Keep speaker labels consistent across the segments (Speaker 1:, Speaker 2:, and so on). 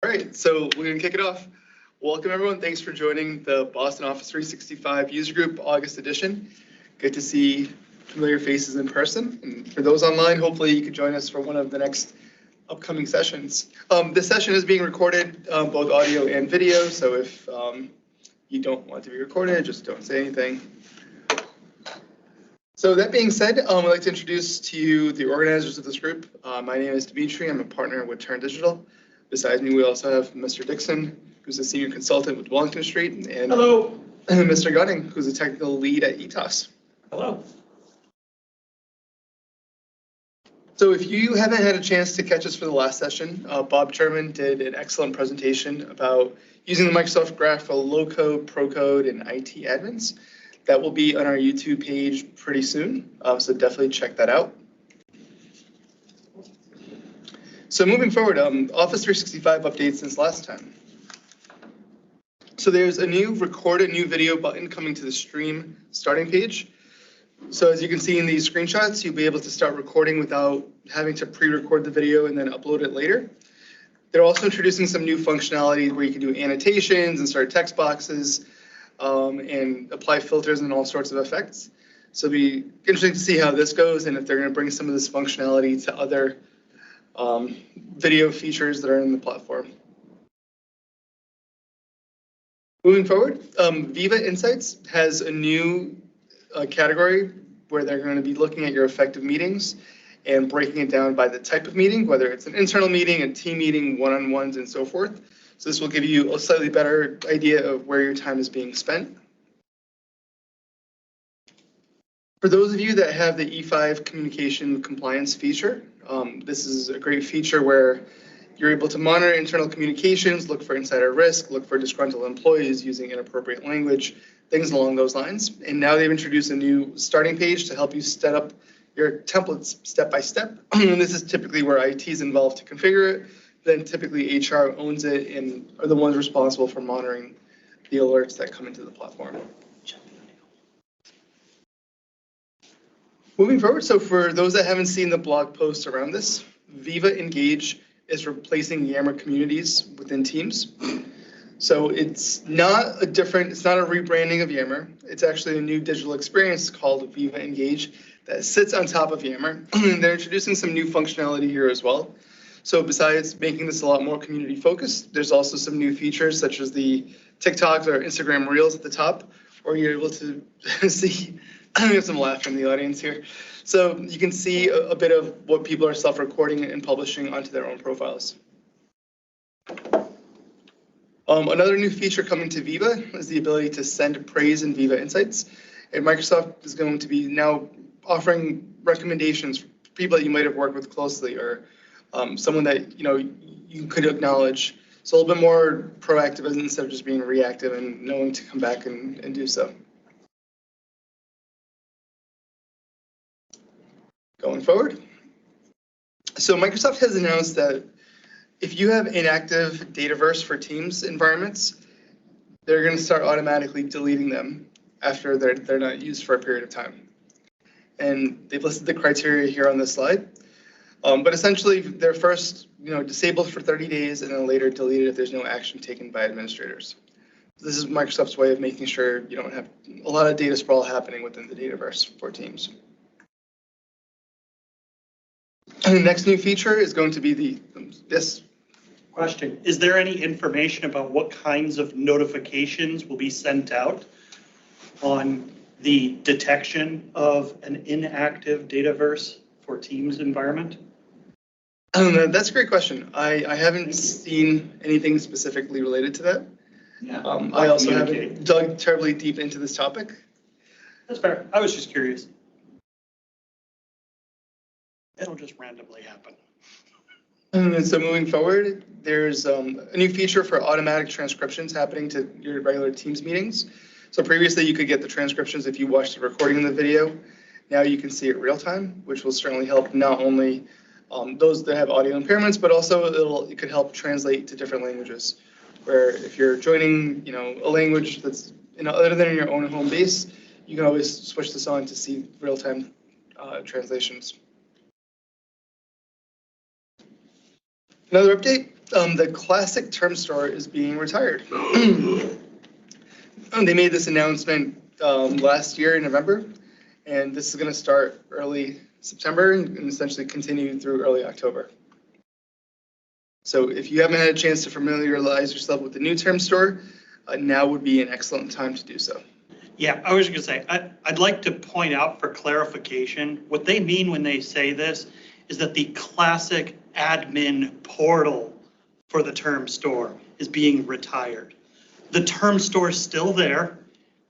Speaker 1: right, so we're gonna kick it off. Welcome everyone, thanks for joining the Boston Office 365 User Group August edition. Good to see familiar faces in person, and for those online, hopefully you can join us for one of the next upcoming sessions. This session is being recorded, both audio and video, so if you don't want to be recorded, just don't say anything. So that being said, I'd like to introduce to you the organizers of this group. My name is Dimitri, I'm a partner with Turn Digital. Besides me, we also have Mr. Dixon, who's a senior consultant with Wellington Street, and
Speaker 2: hello,
Speaker 1: Mr. Gunning, who's a technical lead at ETOS.
Speaker 2: Hello.
Speaker 1: So if you haven't had a chance to catch us for the last session, Bob German did an excellent presentation about using the Microsoft Graph for low-code, pro-code, and IT admins. That will be on our YouTube page pretty soon, so definitely check that out. So moving forward, Office 365 updates since last time. So there's a new record a new video button coming to the stream starting page. So as you can see in these screenshots, you'll be able to start recording without having to pre-record the video and then upload it later. They're also introducing some new functionality where you can do annotations and start text boxes and apply filters and all sorts of effects. So it'll be interesting to see how this goes and if they're going to bring some of this functionality to other video features that are in the platform. Moving forward, Viva Insights has a new category where they're going to be looking at your effective meetings and breaking it down by the type of meeting, whether it's an internal meeting, a team meeting, one-on-ones, and so forth. So this will give you a slightly better idea of where your time is being spent. For those of you that have the E5 communication compliance feature, this is a great feature where you're able to monitor internal communications, look for insider risk, look for disgruntled employees using inappropriate language, things along those lines. And now they've introduced a new starting page to help you set up your templates step by step. And this is typically where IT is involved to configure it. Then typically HR owns it and are the ones responsible for monitoring the alerts that come into the platform. Moving forward, so for those that haven't seen the blog post around this, Viva Engage is replacing Yammer communities within Teams. So it's not a rebranding of Yammer. It's actually a new digital experience called Viva Engage that sits on top of Yammer. They're introducing some new functionality here as well. So besides making this a lot more community focused, there's also some new features such as the TikToks or Instagram Reels at the top, where you're able to see, I have some laughter in the audience here. So you can see a bit of what people are self-recording and publishing onto their own profiles. Another new feature coming to Viva is the ability to send praise in Viva Insights. And Microsoft is going to be now offering recommendations for people that you might have worked with closely or someone that you could acknowledge. So a little bit more proactive instead of just being reactive and knowing to come back and do so. Going forward. So Microsoft has announced that if you have inactive Dataverse for Teams environments, they're going to start automatically deleting them after they're not used for a period of time. And they've listed the criteria here on this slide. But essentially, they're first disabled for 30 days and then later deleted if there's no action taken by administrators. This is Microsoft's way of making sure you don't have a lot of data sprawl happening within the Dataverse for Teams. And the next new feature is going to be this.
Speaker 2: Question, is there any information about what kinds of notifications will be sent out on the detection of an inactive Dataverse for Teams environment?
Speaker 1: That's a great question. I haven't seen anything specifically related to that.
Speaker 2: Yeah,
Speaker 1: I also haven't dug terribly deep into this topic.
Speaker 2: That's fair. I was just curious. It'll just randomly happen.
Speaker 1: And so moving forward, there's a new feature for automatic transcriptions happening to your regular Teams meetings. So previously you could get the transcriptions if you watched the recording of the video. Now you can see it real time, which will certainly help not only those that have audio impairments, but also it could help translate to different languages. Where if you're joining, a language that's other than in your own home base, you can always switch this on to see real time translations. Another update, The classic term store is being retired. They made this announcement last year in November, and this is going to start early September and essentially continue through early October. So if you haven't had a chance to familiarize yourself with the new term store, now would be an excellent time to do so.
Speaker 2: Yeah, I was going to say, I'd like to point out for clarification, what they mean when they say this is that the classic admin portal for the term store is being retired. The term store is still there.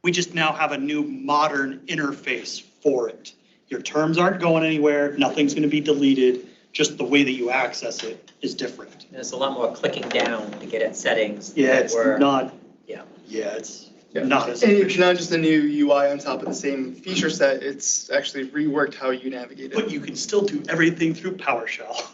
Speaker 2: We just now have a new modern interface for it. Your terms aren't going anywhere. Nothing's going to be deleted. Just the way that you access it is different.
Speaker 3: There's a lot more clicking down to get at settings.
Speaker 2: Yeah, it's not.
Speaker 3: Yeah.
Speaker 2: Yeah, it's
Speaker 1: Yeah.
Speaker 2: not as
Speaker 1: And it's
Speaker 2: efficient.
Speaker 1: not just a new UI on top of the same feature set, it's actually reworked how you navigate
Speaker 2: But
Speaker 1: it.
Speaker 2: you can still do everything through PowerShell.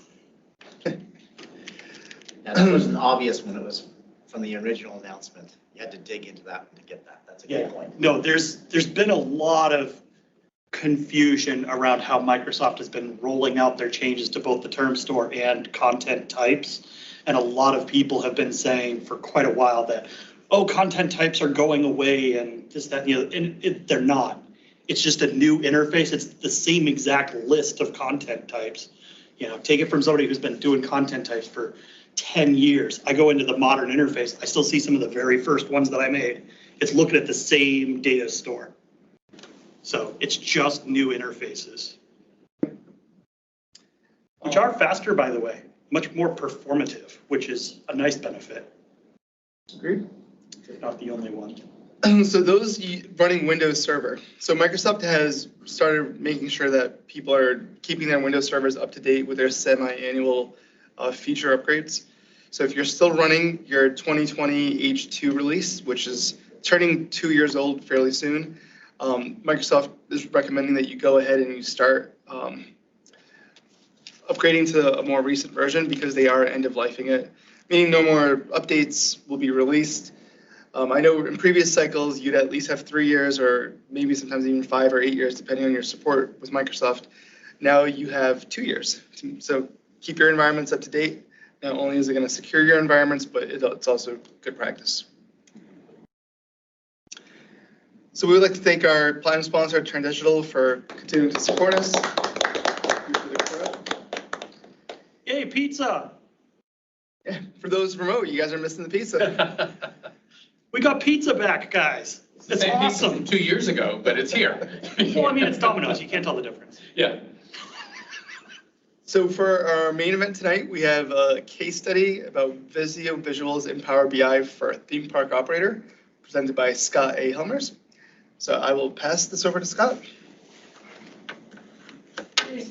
Speaker 4: Now, that wasn't obvious when it was from the original announcement. You had to dig into that to get that. That's a good point.
Speaker 2: No, there's been a lot of confusion around how Microsoft has been rolling out their changes to both the term store and content types. And a lot of people have been saying for quite a while that, oh, content types are going away and this, that, and the other. And they're not. It's just a new interface. It's the same exact list of content types. You know, take it from somebody who's been doing content types for 10 years. I go into the modern interface. I still see some of the very first ones that I made. It's looking at the same data store. So it's just new interfaces. Which are faster, by the way, much more performative, which is a nice benefit,
Speaker 1: Agreed.
Speaker 2: if not the only one.
Speaker 1: So those running Windows Server. So Microsoft has started making sure that people are keeping their Windows servers up to date with their semi-annual feature upgrades. So if you're still running your 2020 H2 release, which is turning 2 years old fairly soon, Microsoft is recommending that you go ahead and you start upgrading to a more recent version because they are end-of-lifing it, meaning no more updates will be released. I know in previous cycles, you'd at least have 3 years or maybe sometimes even 5 or 8 years, depending on your support with Microsoft. Now you have 2 years. So keep your environments up to date. Not only is it going to secure your environments, but it's also good practice. So we would like to thank our platinum sponsor, Turn Digital, for continuing to support us.
Speaker 2: Yay, pizza!
Speaker 1: Yeah, for those remote, you guys are missing the pizza.
Speaker 2: We got pizza back, guys. It's
Speaker 5: Same pizza
Speaker 2: awesome.
Speaker 5: from 2 years ago, but it's here.
Speaker 2: Well, I mean, it's Domino's. You can't tell the difference.
Speaker 5: Yeah.
Speaker 1: So for our main event tonight, we have a case study about Visio visuals in Power BI for a theme park operator, presented by Scott A. Helmers. So I will pass this over to Scott.
Speaker 5: Yay.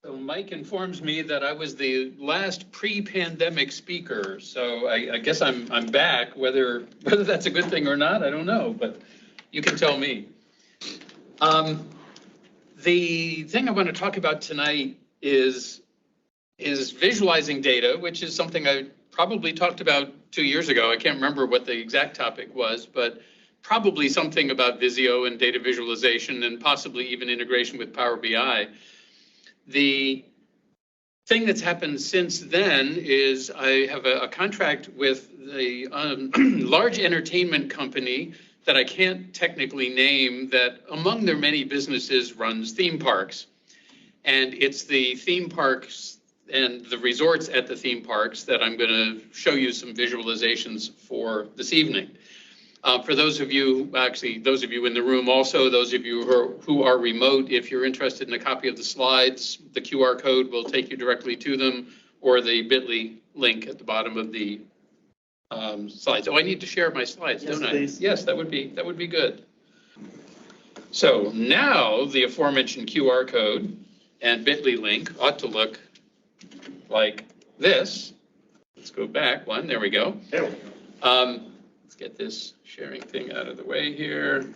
Speaker 5: So Mike informs me that I was the last pre-pandemic speaker, so I guess I'm back. Whether that's a good thing or not, I don't know, but you can tell me. The thing I want to talk about tonight is visualizing data, which is something I probably talked about 2 years ago. I can't remember what the exact topic was, but probably something about Visio and data visualization and possibly even integration with Power BI. The thing that's happened since then is I have a contract with the large entertainment company that I can't technically name that among their many businesses runs theme parks. And it's the theme parks and the resorts at the theme parks that I'm going to show you some visualizations for this evening. For those of you, actually, those of you in the room also, those of you who are remote, if you're interested in a copy of the slides, the QR code will take you directly to them, or the bit.ly link at the bottom of the slides. Oh, I need to share my slides,
Speaker 2: Yes,
Speaker 5: don't I?
Speaker 2: please.
Speaker 5: Yes, that would be good. So now the aforementioned QR code and bit.ly link ought to look like this. Let's go back one. There we go.
Speaker 2: There we go.
Speaker 5: Let's get this sharing thing out of the way here.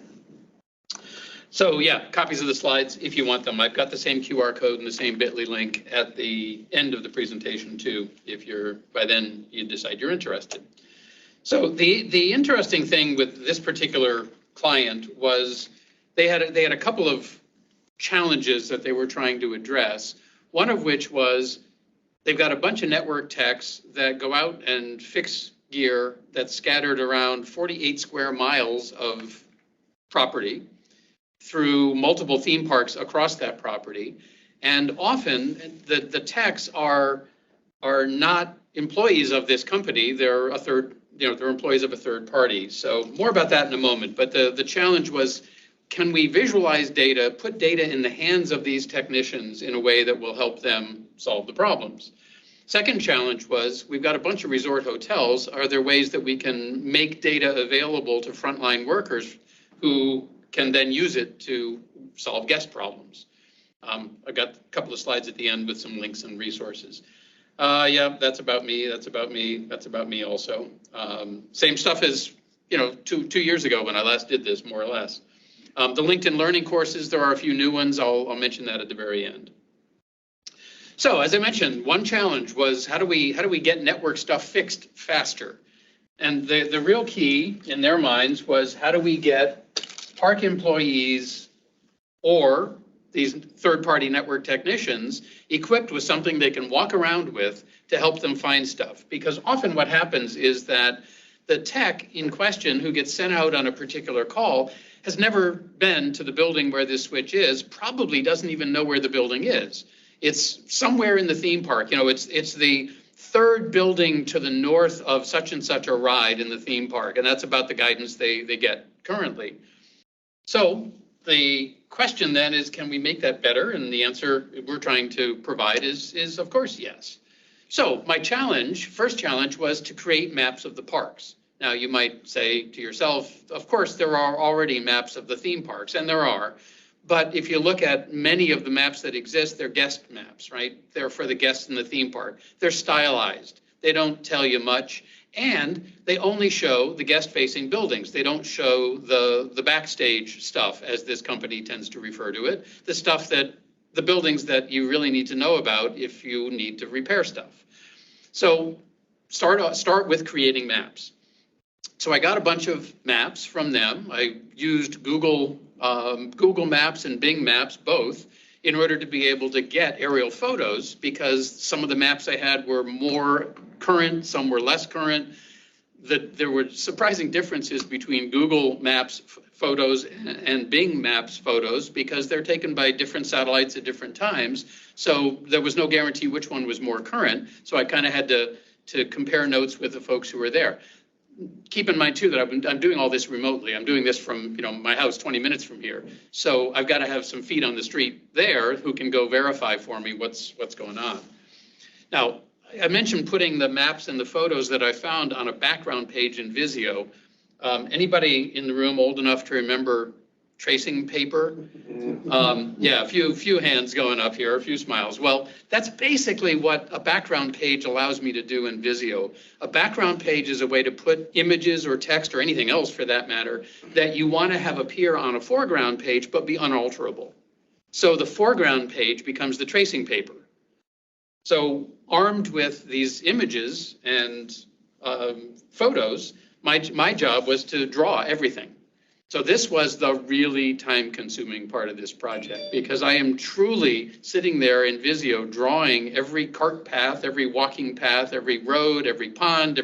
Speaker 5: So yeah, copies of the slides if you want them. I've got the same QR code and the same bit.ly link at the end of the presentation too, if you're, by then you decide you're interested. So the interesting thing with this particular client was they had a couple of challenges that they were trying to address, one of which was they've got a bunch of network techs that go out and fix gear that's scattered around 48 square miles of property through multiple theme parks across that property. And often the techs are not employees of this company. They're they're employees of a third party. So more about that in a moment. But the challenge was, can we visualize data, put data in the hands of these technicians in a way that will help them solve the problems? Second challenge was, we've got a bunch of resort hotels. Are there ways that we can make data available to frontline workers who can then use it to solve guest problems? I've got a couple of slides at the end with some links and resources. Yeah, that's about me. That's about me. That's about me also. Same stuff as, 2 years ago when I last did this, more or less. The LinkedIn Learning courses, there are a few new ones. I'll mention that at the very end. So as I mentioned, one challenge was how do we get network stuff fixed faster? And the real key in their minds was, how do we get park employees or these third-party network technicians equipped with something they can walk around with to help them find stuff? Because often what happens is that the tech in question who gets sent out on a particular call has never been to the building where this switch is, probably doesn't even know where the building is. It's somewhere in the theme park. It's the third building to the north of such and such a ride in the theme park, and that's about the guidance they get currently. So the question then is, can we make that better? And the answer we're trying to provide is of course yes. So my first challenge was to create maps of the parks. Now you might say to yourself, of course there are already maps of the theme parks, and there are. But if you look at many of the maps that exist, they're guest maps, right? They're for the guests in the theme park. They're stylized. They don't tell you much. And they only show the guest-facing buildings. They don't show the backstage stuff, as this company tends to refer to it, the buildings that you really need to know about if you need to repair stuff. So start with creating maps. So I got a bunch of maps from them. I used Google Maps and Bing Maps both in order to be able to get aerial photos, because some of the maps I had were more current, some were less current. There were surprising differences between Google Maps photos and Bing Maps photos, because they're taken by different satellites at different times. So there was no guarantee which one was more current. So I kind of had to compare notes with the folks who were there. Keep in mind too that I'm doing all this remotely. I'm doing this from my house 20 minutes from here. So I've got to have some feet on the street there who can go verify for me what's going on. Now, I mentioned putting the maps and the photos that I found on a background page in Visio. Anybody in the room old enough to remember tracing paper? Yeah, a few hands going up here, a few smiles. Well, that's basically what a background page allows me to do in Visio. A background page is a way to put images or text or anything else for that matter that you want to have appear on a foreground page but be unalterable. So the foreground page becomes the tracing paper. So armed with these images and photos, my job was to draw everything. So this was the really time-consuming part of this project, because I am truly sitting there in Visio drawing every cart path, every walking path, every road, every pond,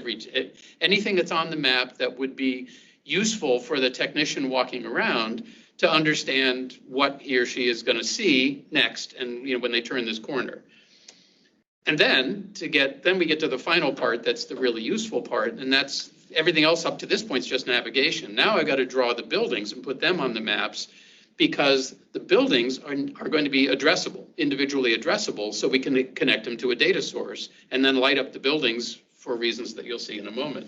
Speaker 5: anything that's on the map that would be useful for the technician walking around to understand what he or she is going to see next, and when they turn this corner. And then we get to the final part that's the really useful part, and that's everything else up to this point is just navigation. Now I've got to draw the buildings and put them on the maps, because the buildings are going to be addressable, individually addressable, so we can connect them to a data source and then light up the buildings for reasons that you'll see in a moment.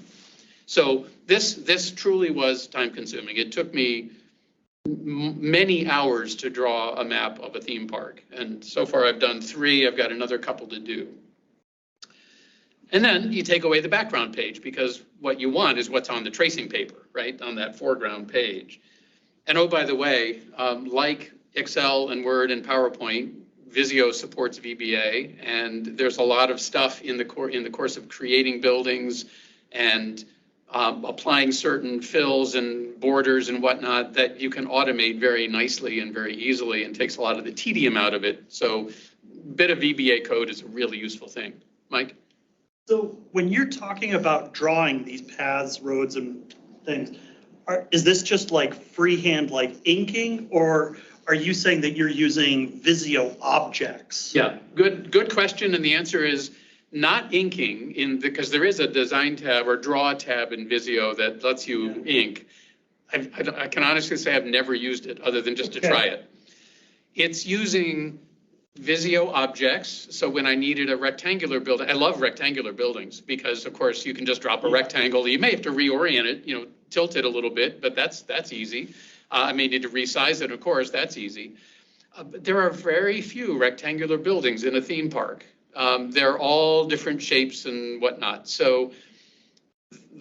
Speaker 5: So this truly was time consuming. It took me many hours to draw a map of a theme park. And so far I've done 3, I've got another couple to do. And then you take away the background page, because what you want is what's on the tracing paper, right, on that foreground page. And oh, by the way, like Excel and Word and PowerPoint, Visio supports VBA, and there's a lot of stuff in the course of creating buildings and applying certain fills and borders and whatnot that you can automate very nicely and very easily and takes a lot of the tedium out of it. So a bit of VBA code is a really useful thing. Mike?
Speaker 2: So when you're talking about drawing these paths, roads and things, is this just like freehand, like inking, or are you saying that you're using Visio objects?
Speaker 5: Yeah, good question. And the answer is not inking because there is a design tab or draw tab in Visio that lets you ink. I can honestly say I've never used it other than just to try it. It's using Visio objects. So when I needed a rectangular building, I love rectangular buildings because of course you can just drop a rectangle. You may have to reorient it, tilt it a little bit, but that's easy. I may need to resize it, of course, that's easy. But there are very few rectangular buildings in a theme park. They're all different shapes and whatnot. So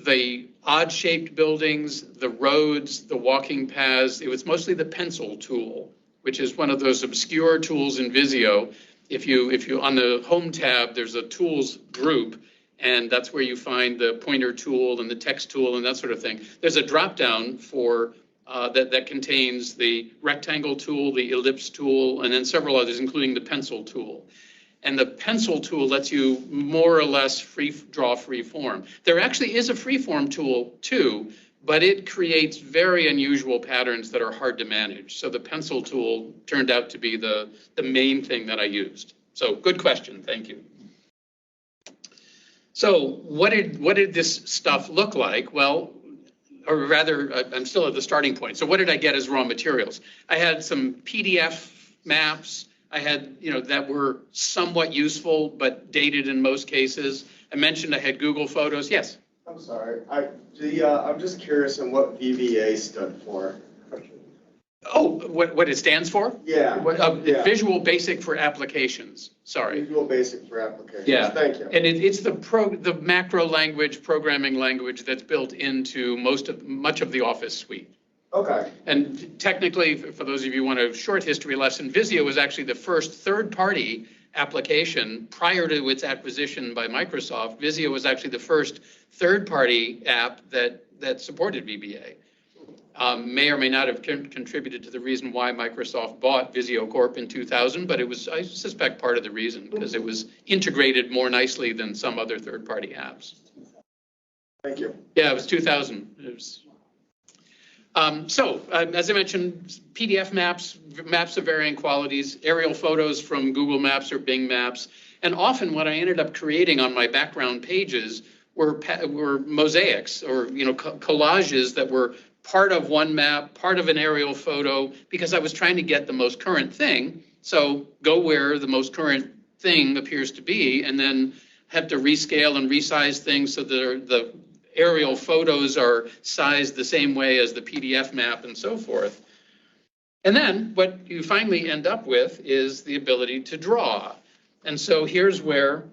Speaker 5: the odd-shaped buildings, the roads, the walking paths, it was mostly the pencil tool, which is one of those obscure tools in Visio. If you on the home tab, there's a tools group, and that's where you find the pointer tool and the text tool and that sort of thing. There's a drop-down for that contains the rectangle tool, the ellipse tool, and then several others, including the pencil tool. And the pencil tool lets you more or less draw free form. There actually is a free form tool too, but it creates very unusual patterns that are hard to manage. So the pencil tool turned out to be the main thing that I used. So good question, thank you. So what did this stuff look like? Well, or rather, I'm still at the starting point. So what did I get as raw materials? I had some PDF maps. I had, that were somewhat useful, but dated in most cases. I mentioned I had Google Photos. Yes?
Speaker 6: I'm sorry. I'm just curious on what VBA stood for.
Speaker 5: Oh, what it stands for?
Speaker 6: Yeah. Yeah.
Speaker 5: Visual Basic for Applications. Sorry.
Speaker 6: Visual Basic for Applications.
Speaker 5: Yeah.
Speaker 6: Thank you.
Speaker 5: And it's the macro language, programming language that's built into much of the Office suite.
Speaker 6: Okay.
Speaker 5: And technically, for those of you who want a short history lesson, Visio was actually the first third-party application prior to its acquisition by Microsoft. Visio was actually the first third-party app that supported VBA. May or may not have contributed to the reason why Microsoft bought Visio Corp in 2000, but it was, I suspect, part of the reason because it was integrated more nicely than some other third-party apps.
Speaker 6: Thank you.
Speaker 5: Yeah, it was 2000. It was. As I mentioned, PDF maps of varying qualities, aerial photos from Google Maps or Bing Maps, and often what I ended up creating on my background pages were mosaics or collages that were part of one map, part of an aerial photo, because I was trying to get the most current thing. So go where the most current thing appears to be, and then have to rescale and resize things so that the aerial photos are sized the same way as the PDF map and so forth. And then what you finally end up with is the ability to draw. And so here's where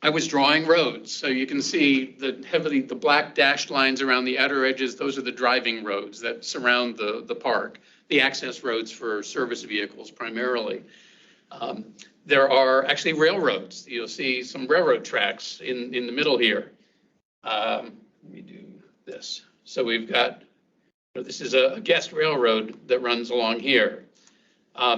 Speaker 5: I was drawing roads. So you can see the black dashed lines around the outer edges. Those are the driving roads that surround the park, the access roads for service vehicles primarily. There are actually railroads. You'll see some railroad tracks in the middle here. Let me do this. So we've got, this is a guest railroad that runs along here.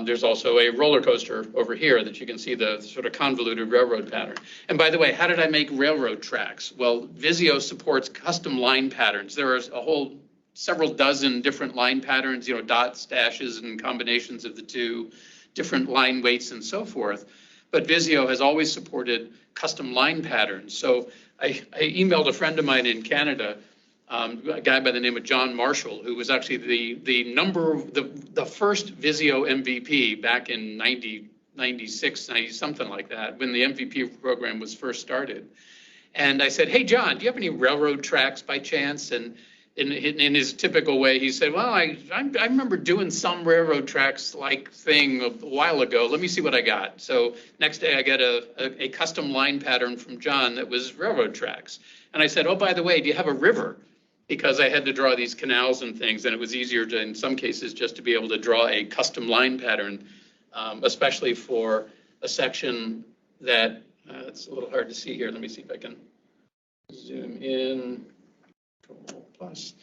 Speaker 5: There's also a roller coaster over here that you can see the sort of convoluted railroad pattern. And by the way, how did I make railroad tracks? Well, Visio supports custom line patterns. There are several dozen different line patterns, dots, dashes, and combinations of the two, different line weights and so forth. But Visio has always supported custom line patterns. So I emailed a friend of mine in Canada, a guy by the name of John Marshall, who was actually the first Visio MVP back in 96, 90, something like that, when the MVP program was first started. And I said, hey, John, do you have any railroad tracks by chance? And in his typical way, he said, well, I remember doing some railroad tracks like thing a while ago. Let me see what I got. So next day I got a custom line pattern from John that was railroad tracks. And I said, oh, by the way, do you have a river? Because I had to draw these canals and things, and it was easier to, in some cases, just to be able to draw a custom line pattern, especially for a section that, it's a little hard to see here. Let me see if I can zoom in. Control plus.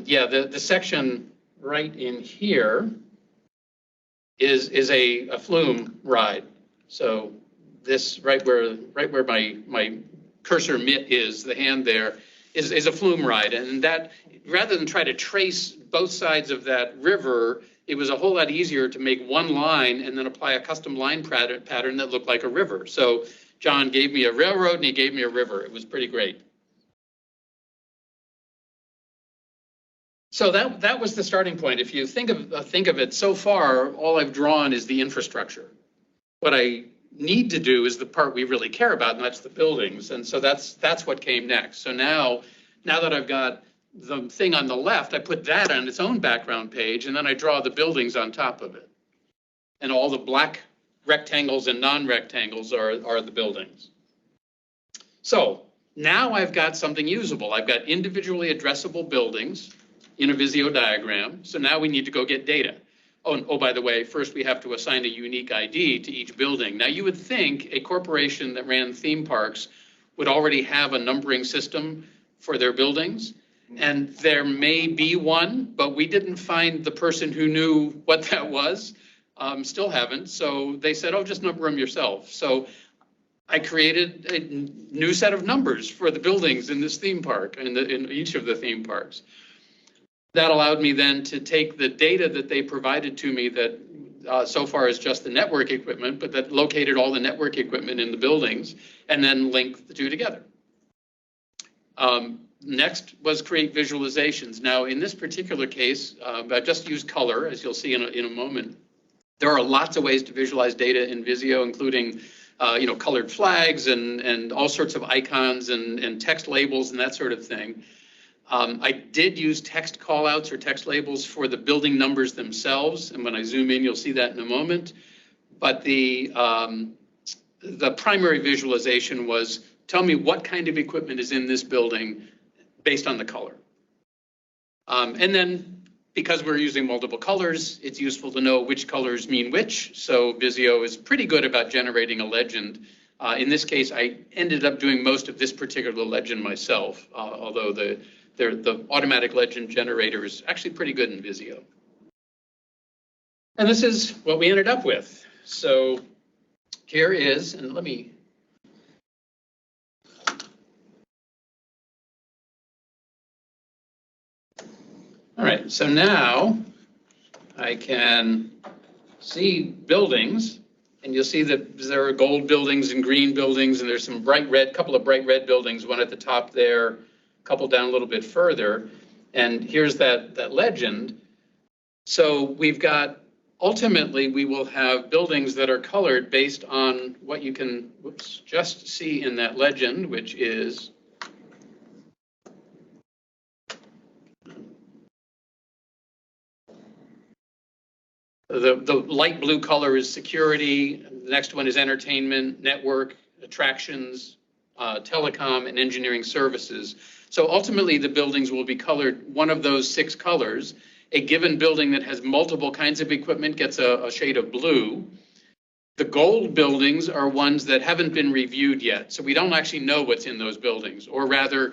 Speaker 5: Yeah, the section right in here is a flume ride. So this right where my cursor mitt is, the hand there, is a flume ride. And that, rather than try to trace both sides of that river, it was a whole lot easier to make one line and then apply a custom line pattern that looked like a river. So John gave me a railroad and he gave me a river. It was pretty great. So that was the starting point. If you think of it, so far, all I've drawn is the infrastructure. What I need to do is the part we really care about, and that's the buildings. And so that's what came next. So now that I've got the thing on the left, I put that on its own background page, and then I draw the buildings on top of it. And all the black rectangles and non-rectangles are the buildings. So now I've got something usable. I've got individually addressable buildings in a Visio diagram. So now we need to go get data. Oh, by the way, first we have to assign a unique ID to each building. Now you would think a corporation that ran theme parks would already have a numbering system for their buildings. And there may be one, but we didn't find the person who knew what that was. Still haven't. So they said, oh, just number them yourself. So I created a new set of numbers for the buildings in this theme park, in each of the theme parks. That allowed me then to take the data that they provided to me that so far is just the network equipment, but that located all the network equipment in the buildings, and then link the two together. Next was create visualizations. Now, in this particular case, I've just used color, as you'll see in a moment. There are lots of ways to visualize data in Visio, including colored flags and all sorts of icons and text labels and that sort of thing. I did use text callouts or text labels for the building numbers themselves, and when I zoom in, you'll see that in a moment. But the primary visualization was, tell me what kind of equipment is in this building based on the color. And then, because we're using multiple colors, it's useful to know which colors mean which. So Visio is pretty good about generating a legend. In this case, I ended up doing most of this particular legend myself, although the automatic legend generator is actually pretty good in Visio. And this is what we ended up with. So here is, and let me, all right, so now I can see buildings, and you'll see that there are gold buildings and green buildings, and there's some couple of bright red buildings, one at the top there, couple down a little bit further, and here's that legend. So we've got, ultimately, we will have buildings that are colored based on what you can just see in that legend, which is the light blue color is security, the next one is entertainment, network, attractions, telecom, and engineering services. So ultimately, the buildings will be colored one of those 6 colors. A given building that has multiple kinds of equipment gets a shade of blue. The gold buildings are ones that haven't been reviewed yet, so we don't actually know what's in those buildings. Or rather,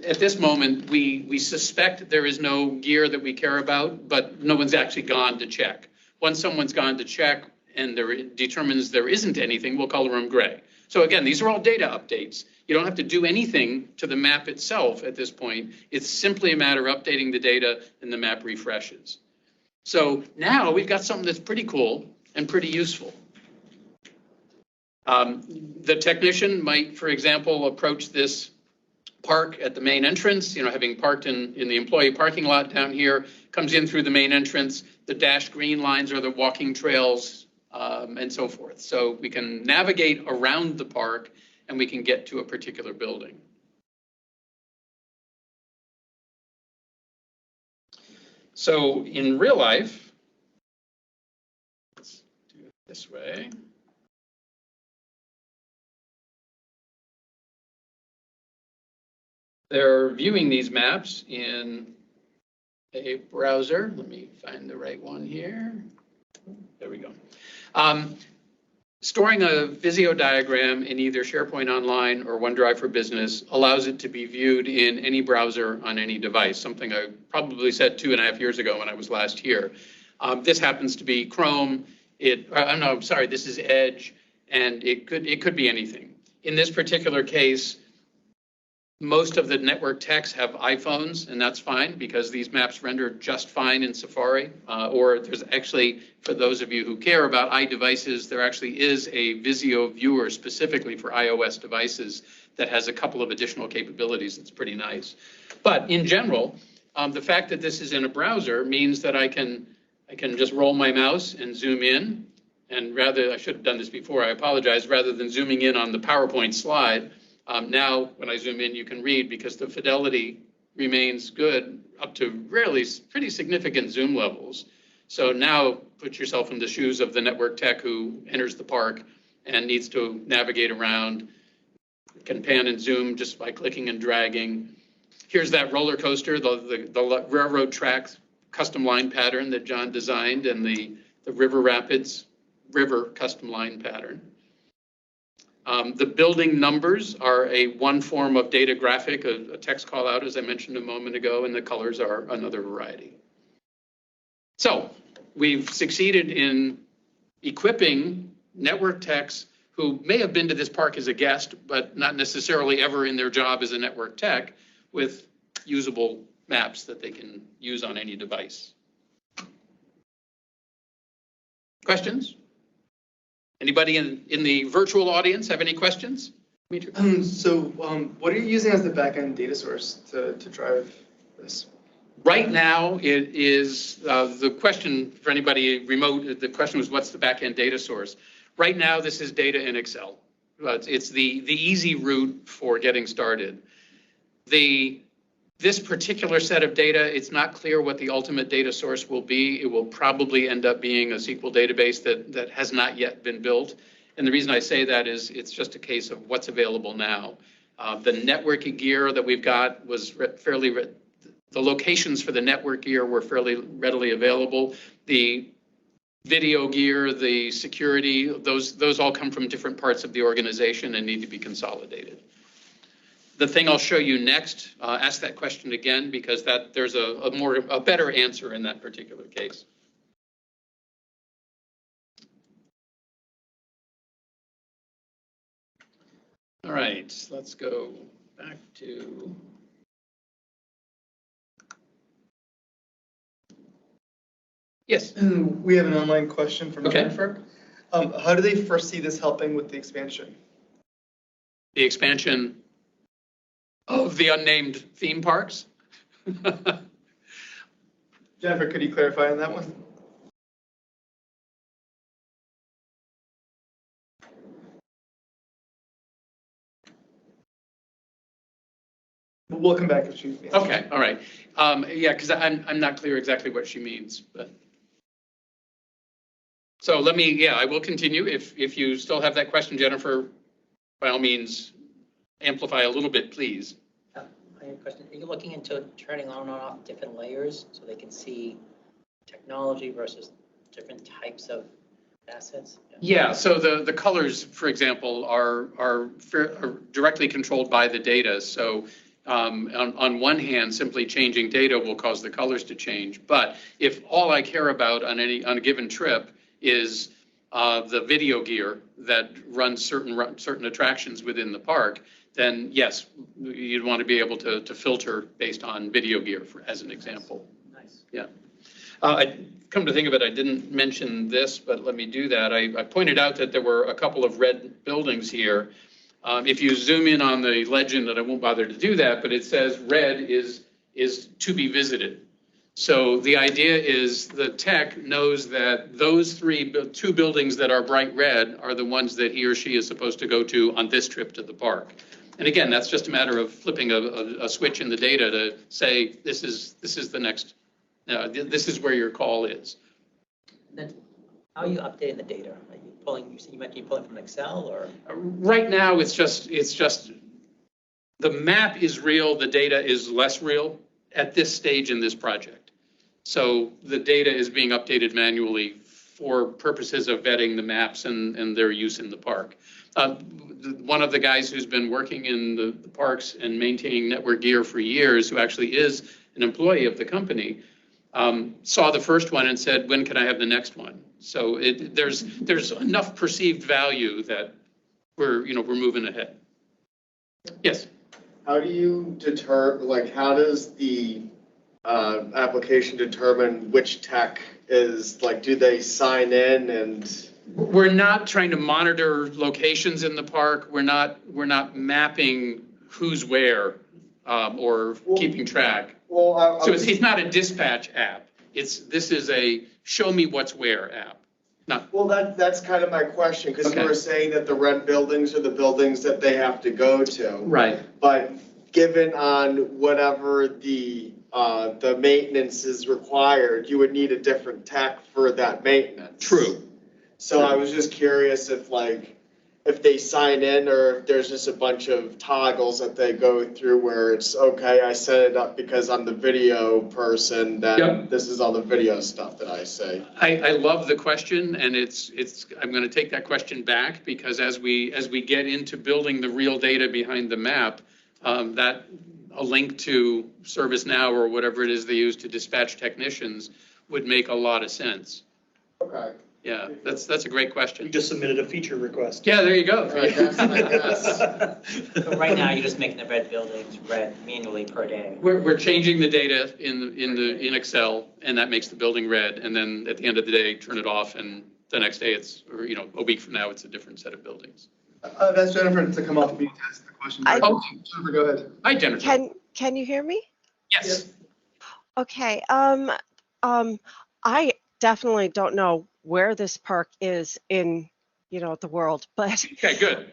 Speaker 5: at this moment, we suspect there is no gear that we care about, but no one's actually gone to check. Once someone's gone to check and determines there isn't anything, we'll color them gray. So again, these are all data updates. You don't have to do anything to the map itself at this point. It's simply a matter of updating the data and the map refreshes. So now we've got something that's pretty cool and pretty useful. The technician might, for example, approach this park at the main entrance, having parked in the employee parking lot down here, comes in through the main entrance. The dashed green lines are the walking trails and so forth. So we can navigate around the park and we can get to a particular building. So in real life, let's do it this way. They're viewing these maps in a browser. Let me find the right one here. There we go. Storing a Visio diagram in either SharePoint Online or OneDrive for Business allows it to be viewed in any browser on any device, something I probably said 2.5 years ago when I was last here. This happens to be Chrome. No, sorry, this is Edge, and it could be anything. In this particular case, most of the network techs have iPhones, and that's fine because these maps render just fine in Safari. Or there's actually, for those of you who care about iDevices, there actually is a Visio viewer specifically for iOS devices that has a couple of additional capabilities. It's pretty nice. But in general, the fact that this is in a browser means that I can just roll my mouse and zoom in. And I should have done this before, I apologize, rather than zooming in on the PowerPoint slide, now, when I zoom in, you can read because the fidelity remains good up to pretty significant zoom levels. So now put yourself in the shoes of the network tech who enters the park and needs to navigate around, can pan and zoom just by clicking and dragging. Here's that roller coaster, the railroad tracks custom line pattern that John designed, and the River Rapids river custom line pattern. The building numbers are one form of data graphic, a text call out, as I mentioned a moment ago, and the colors are another variety. So we've succeeded in equipping network techs who may have been to this park as a guest, but not necessarily ever in their job as a network tech, with usable maps that they can use on any device. Questions? Anybody in the virtual audience have any questions?
Speaker 1: What are you using as the backend data source to drive this?
Speaker 5: Right now, it is the question for anybody remote. The question was, what's the backend data source? Right now, this is data in Excel. It's the easy route for getting started. This particular set of data, it's not clear what the ultimate data source will be. It will probably end up being a SQL database that has not yet been built. And the reason I say that is it's just a case of what's available now. The network gear that we've got was the locations for the network gear were fairly readily available. The video gear, the security, those all come from different parts of the organization and need to be consolidated. The thing I'll show you next, ask that question again, because there's a better answer in that particular case. All right, let's go back to. Yes.
Speaker 1: We have an online question from
Speaker 5: Okay.
Speaker 1: Jennifer. How do they foresee this helping with the expansion?
Speaker 5: The expansion of the unnamed theme parks?
Speaker 1: Jennifer, could you clarify on that one? We'll come back if she.
Speaker 5: Okay, all right. Yeah, because I'm not clear exactly what she means, but. So I will continue. If you still have that question, Jennifer, by all means, amplify a little bit, please.
Speaker 3: I have a question. Are you looking into turning on and off different layers so they can see technology versus different types of assets?
Speaker 5: Yeah, so the colors, for example, are directly controlled by the data. So on one hand, simply changing data will cause the colors to change. But if all I care about on a given trip is the video gear that runs certain attractions within the park, then yes, you'd want to be able to filter based on video gear, as an example.
Speaker 3: Nice.
Speaker 5: Yeah. Come to think of it, I didn't mention this, but let me do that. I pointed out that there were a couple of red buildings here. If you zoom in on the legend, and I won't bother to do that, but it says red is to be visited. So the idea is the tech knows that those two buildings that are bright red are the ones that he or she is supposed to go to on this trip to the park. And again, that's just a matter of flipping a switch in the data to say, this is the next, this is where your call is.
Speaker 3: And then how are you updating the data? Are you pulling, you might be pulling from Excel or?
Speaker 5: Right now, it's just the map is real, the data is less real at this stage in this project. So the data is being updated manually for purposes of vetting the maps and their use in the park. One of the guys who's been working in the parks and maintaining network gear for years, who actually is an employee of the company, saw the first one and said, when can I have the next one? So there's enough perceived value that we're moving ahead. Yes.
Speaker 6: How do you how does the application determine which tech is, do they sign in and?
Speaker 5: We're not trying to monitor locations in the park. We're not mapping who's where or keeping track.
Speaker 6: Well,
Speaker 5: So it's not a dispatch app. This is a show me what's where app.
Speaker 6: Well, that's kind of my question, because
Speaker 5: Okay.
Speaker 6: you were saying that the red buildings are the buildings that they have to go to.
Speaker 5: Right.
Speaker 6: But given on whatever the maintenance is required, you would need a different tech for that maintenance.
Speaker 5: True.
Speaker 6: So I was just curious if they sign in, or if there's just a bunch of toggles that they go through where it's, okay, I set it up because I'm the video person, then
Speaker 5: Yep.
Speaker 6: this is all the video stuff that I say.
Speaker 5: I love the question, and I'm going to take that question back, because as we get into building the real data behind the map, that a link to ServiceNow or whatever it is they use to dispatch technicians would make a lot of sense.
Speaker 6: Okay.
Speaker 5: Yeah, that's a great
Speaker 2: You
Speaker 5: question.
Speaker 2: just submitted a feature request.
Speaker 5: Yeah, there you go.
Speaker 6: I guess.
Speaker 3: So right now, you're just making the red buildings red manually per day.
Speaker 5: We're changing the data in Excel, and that makes the building red, and then at the end of the day, turn it off, and the next day a week from now, it's a different set of buildings.
Speaker 1: I've asked Jennifer to come off mute to ask the question.
Speaker 5: Oh.
Speaker 1: Jennifer, go ahead.
Speaker 5: Hi, Jennifer.
Speaker 7: Can you hear me?
Speaker 5: Yes.
Speaker 7: Okay. I definitely don't know where this park is in, the world, but
Speaker 5: Okay, good.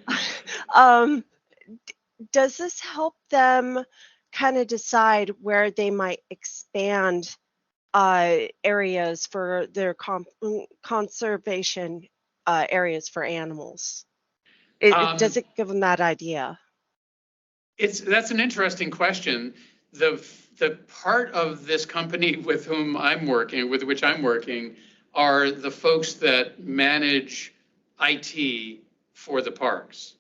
Speaker 7: does this help them kind of decide where they might expand areas for their conservation areas for animals? Does it give them that idea?
Speaker 5: That's an interesting question. The part of this company with which I'm working, are the folks that manage IT for the parks.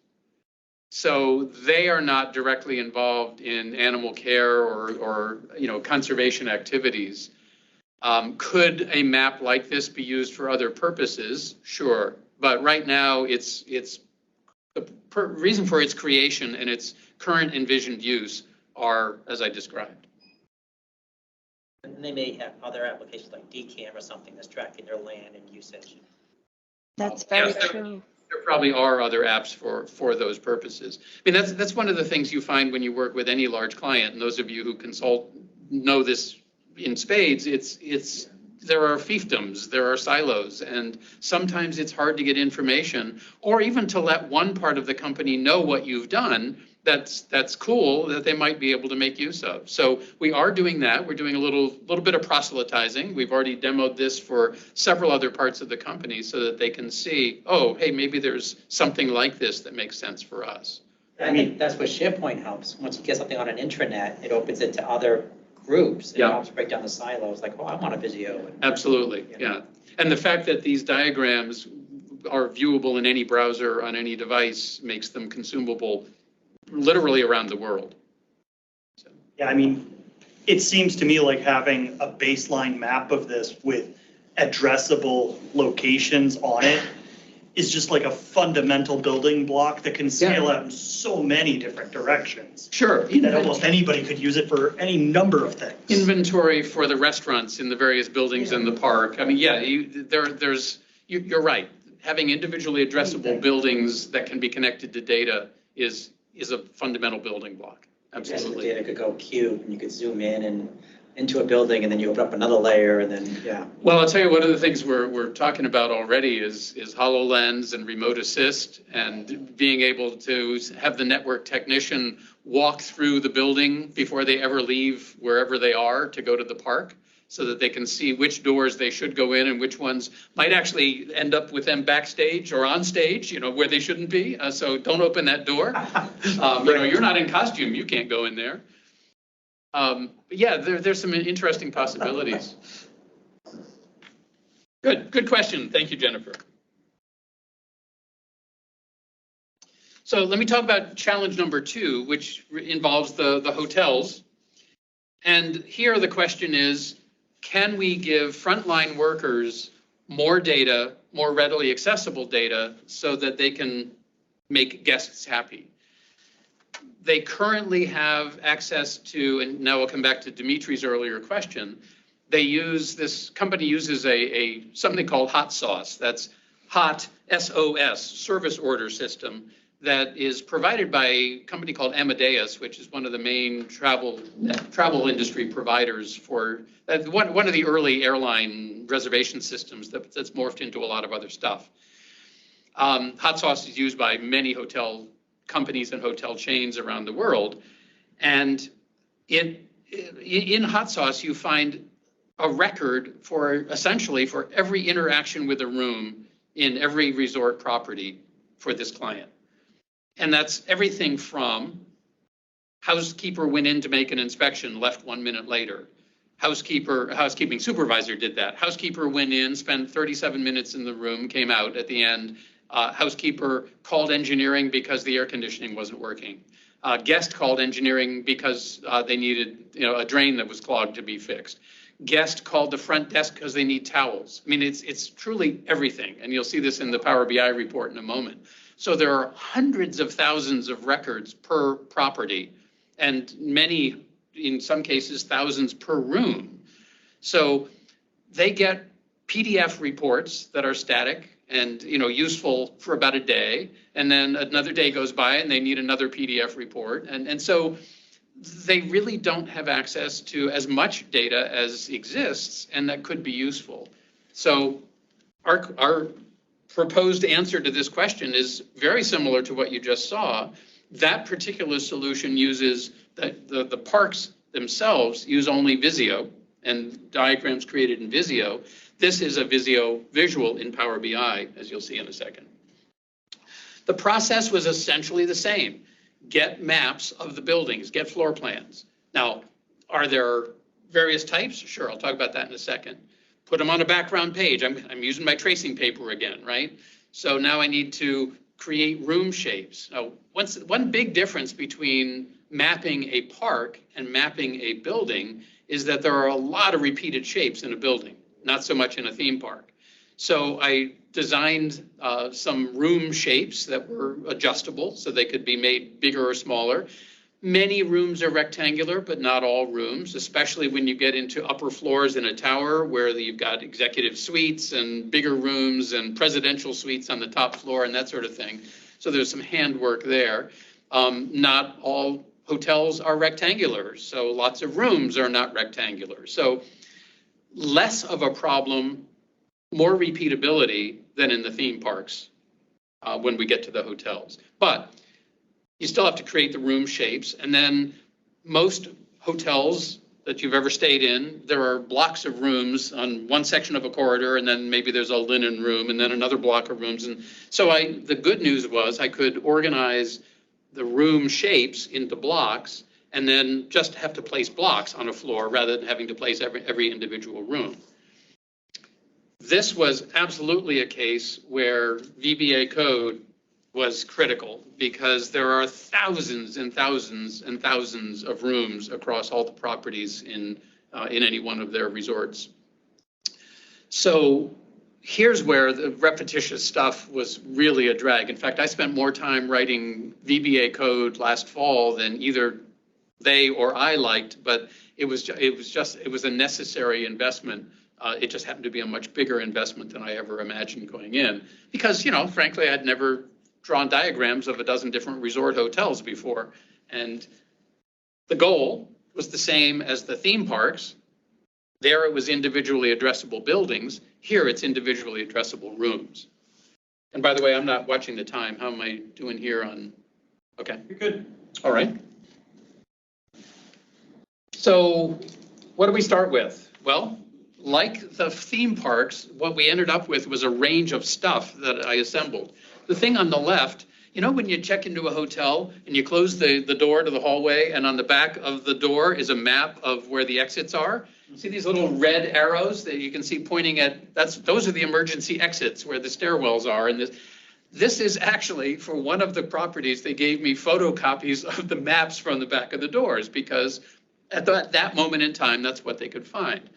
Speaker 5: So they are not directly involved in animal care or conservation activities. Could a map like this be used for other purposes? Sure, but right now it's the reason for its creation and its current envisioned use are as I described.
Speaker 3: And they may have other applications like DCAM or something that's tracking their land and usage.
Speaker 7: That's very
Speaker 5: Yes,
Speaker 7: true.
Speaker 5: There probably are other apps for those purposes. I mean, that's one of the things you find when you work with any large client, and those of you who consult know this in spades. There are fiefdoms, there are silos, and sometimes it's hard to get information, or even to let one part of the company know what you've done. That's cool, that they might be able to make use of. So we are doing that. We're doing a little bit of proselytizing. We've already demoed this for several other parts of the company so that they can see, oh, hey, maybe there's something like this that makes sense for us.
Speaker 3: I think that's where SharePoint helps. Once you get something on an intranet, it opens it to other groups. It
Speaker 5: Yeah.
Speaker 3: helps break down the silos, like, oh, I want a Visio.
Speaker 5: Absolutely, yeah. And the fact that these diagrams are viewable in any browser on any device makes them consumable literally around the world. So.
Speaker 2: Yeah, I mean, it seems to me like having a baseline map of this with addressable locations on it is just like a fundamental building block that can scale out in so many different directions.
Speaker 5: Sure.
Speaker 2: That almost anybody could use it for any number of things.
Speaker 5: Inventory for the restaurants in the various buildings in the park. I mean, yeah, you're right. Having individually addressable buildings that can be connected to data is a fundamental building block. Absolutely.
Speaker 3: The data could go cube, and you could zoom in and into a building, and then you open up another layer, and then, yeah.
Speaker 5: Well, I'll tell you, one of the things we're talking about already is HoloLens and remote assist, and being able to have the network technician walk through the building before they ever leave wherever they are to go to the park, so that they can see which doors they should go in and which ones might actually end up with them backstage or on stage, where they shouldn't be. So don't open that door. You're not in costume, you can't go in there. But yeah, there's some interesting possibilities. Good question. Thank you, Jennifer. So let me talk about challenge number 2, which involves the hotels. And here the question is, can we give frontline workers more data, more readily accessible data, so that they can make guests happy? They currently have access to, and now we'll come back to Dimitri's earlier question, this company uses something called Hot Sauce. That's Hot SOS, service order system, that is provided by a company called Amadeus, which is one of the main travel industry providers for one of the early airline reservation systems that's morphed into a lot of other stuff. Hot Sauce is used by many hotel companies and hotel chains around the world, and in Hot Sauce you find a record essentially for every interaction with a room in every resort property for this client. And that's everything from housekeeper went in to make an inspection, left 1 minute later. Housekeeping supervisor did that. Housekeeper went in, spent 37 minutes in the room, came out at the end. Housekeeper called engineering because the air conditioning wasn't working. Guest called engineering because they needed a drain that was clogged to be fixed. Guest called the front desk because they need towels. I mean, it's truly everything. And you'll see this in the Power BI report in a moment. So there are hundreds of thousands of records per property, and many, in some cases, thousands per room. So they get PDF reports that are static and useful for about a day, and then another day goes by and they need another PDF report. And so they really don't have access to as much data as exists, and that could be useful. So our proposed answer to this question is very similar to what you just saw. That particular solution uses the parks themselves use only Visio and diagrams created in Visio. This is a Visio visual in Power BI, as you'll see in a second. The process was essentially the same. Get maps of the buildings, get floor plans. Now, are there various types? Sure, I'll talk about that in a second. Put them on a background page. I'm using my tracing paper again, right? So now I need to create room shapes. Now, one big difference between mapping a park and mapping a building is that there are a lot of repeated shapes in a building, not so much in a theme park. So I designed some room shapes that were adjustable so they could be made bigger or smaller. Many rooms are rectangular, but not all rooms, especially when you get into upper floors in a tower where you've got executive suites and bigger rooms and presidential suites on the top floor and that sort of thing. So there's some handwork there. Not all hotels are rectangular, so lots of rooms are not rectangular. So less of a problem, more repeatability than in the theme parks when we get to the hotels. But you still have to create the room shapes. And then most hotels that you've ever stayed in, there are blocks of rooms on one section of a corridor, and then maybe there's a linen room and then another block of rooms. And so the good news was I could organize the room shapes into blocks and then just have to place blocks on a floor rather than having to place every individual room. This was absolutely a case where VBA code was critical because there are thousands and thousands and thousands of rooms across all the properties in any one of their resorts. So here's where the repetitious stuff was really a drag. In fact, I spent more time writing VBA code last fall than either they or I liked, but it was a necessary investment. It just happened to be a much bigger investment than I ever imagined going in because, frankly, I'd never drawn diagrams of a dozen different resort hotels before. And the goal was the same as the theme parks. There it was individually addressable buildings. Here it's individually addressable rooms. And by the way, I'm not watching the time. How am I doing here on? Okay.
Speaker 2: You're good.
Speaker 5: All right. So what do we start with? Well, like the theme parks, what we ended up with was a range of stuff that I assembled. The thing on the left You know, when you check into a hotel and you close the door to the hallway, and on the back of the door is a map of where the exits are? See these little red arrows that you can see pointing at, those are the emergency exits where the stairwells are. And this is actually, for one of the properties, they gave me photocopies of the maps from the back of the doors, because at that moment in time, that's what they could find.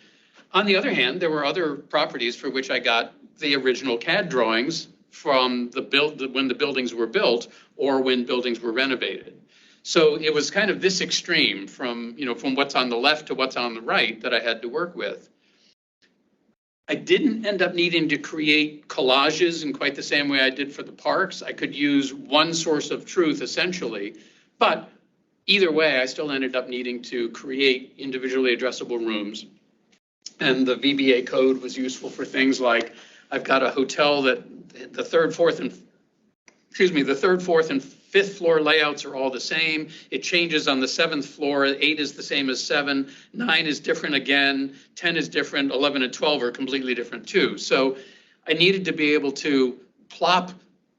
Speaker 5: On the other hand, there were other properties for which I got the original CAD drawings from when the buildings were built or when buildings were renovated. So it was kind of this extreme from what's on the left to what's on the right that I had to work with. I didn't end up needing to create collages in quite the same way I did for the parks. I could use one source of truth essentially, but either way, I still ended up needing to create individually addressable rooms. And the VBA code was useful for things like, I've got a hotel that the third, fourth, and fifth floor layouts are all the same. It changes on the 7th floor. 8 is the same as 7. 9 is different again. 10 is different. 11 and 12 are completely different too. So I needed to be able to plop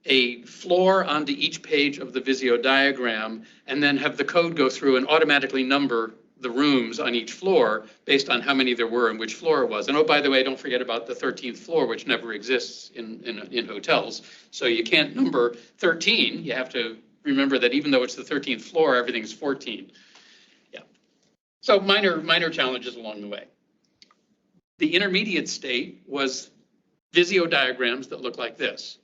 Speaker 5: a floor onto each page of the Visio diagram and then have the code go through and automatically number the rooms on each floor based on how many there were and which floor it was. And oh, by the way, don't forget about the 13th floor, which never exists in hotels. So you can't number 13. You have to remember that even though it's the 13th floor, everything's 14. Yeah. So minor challenges along the way. The intermediate state was Visio diagrams that look like this.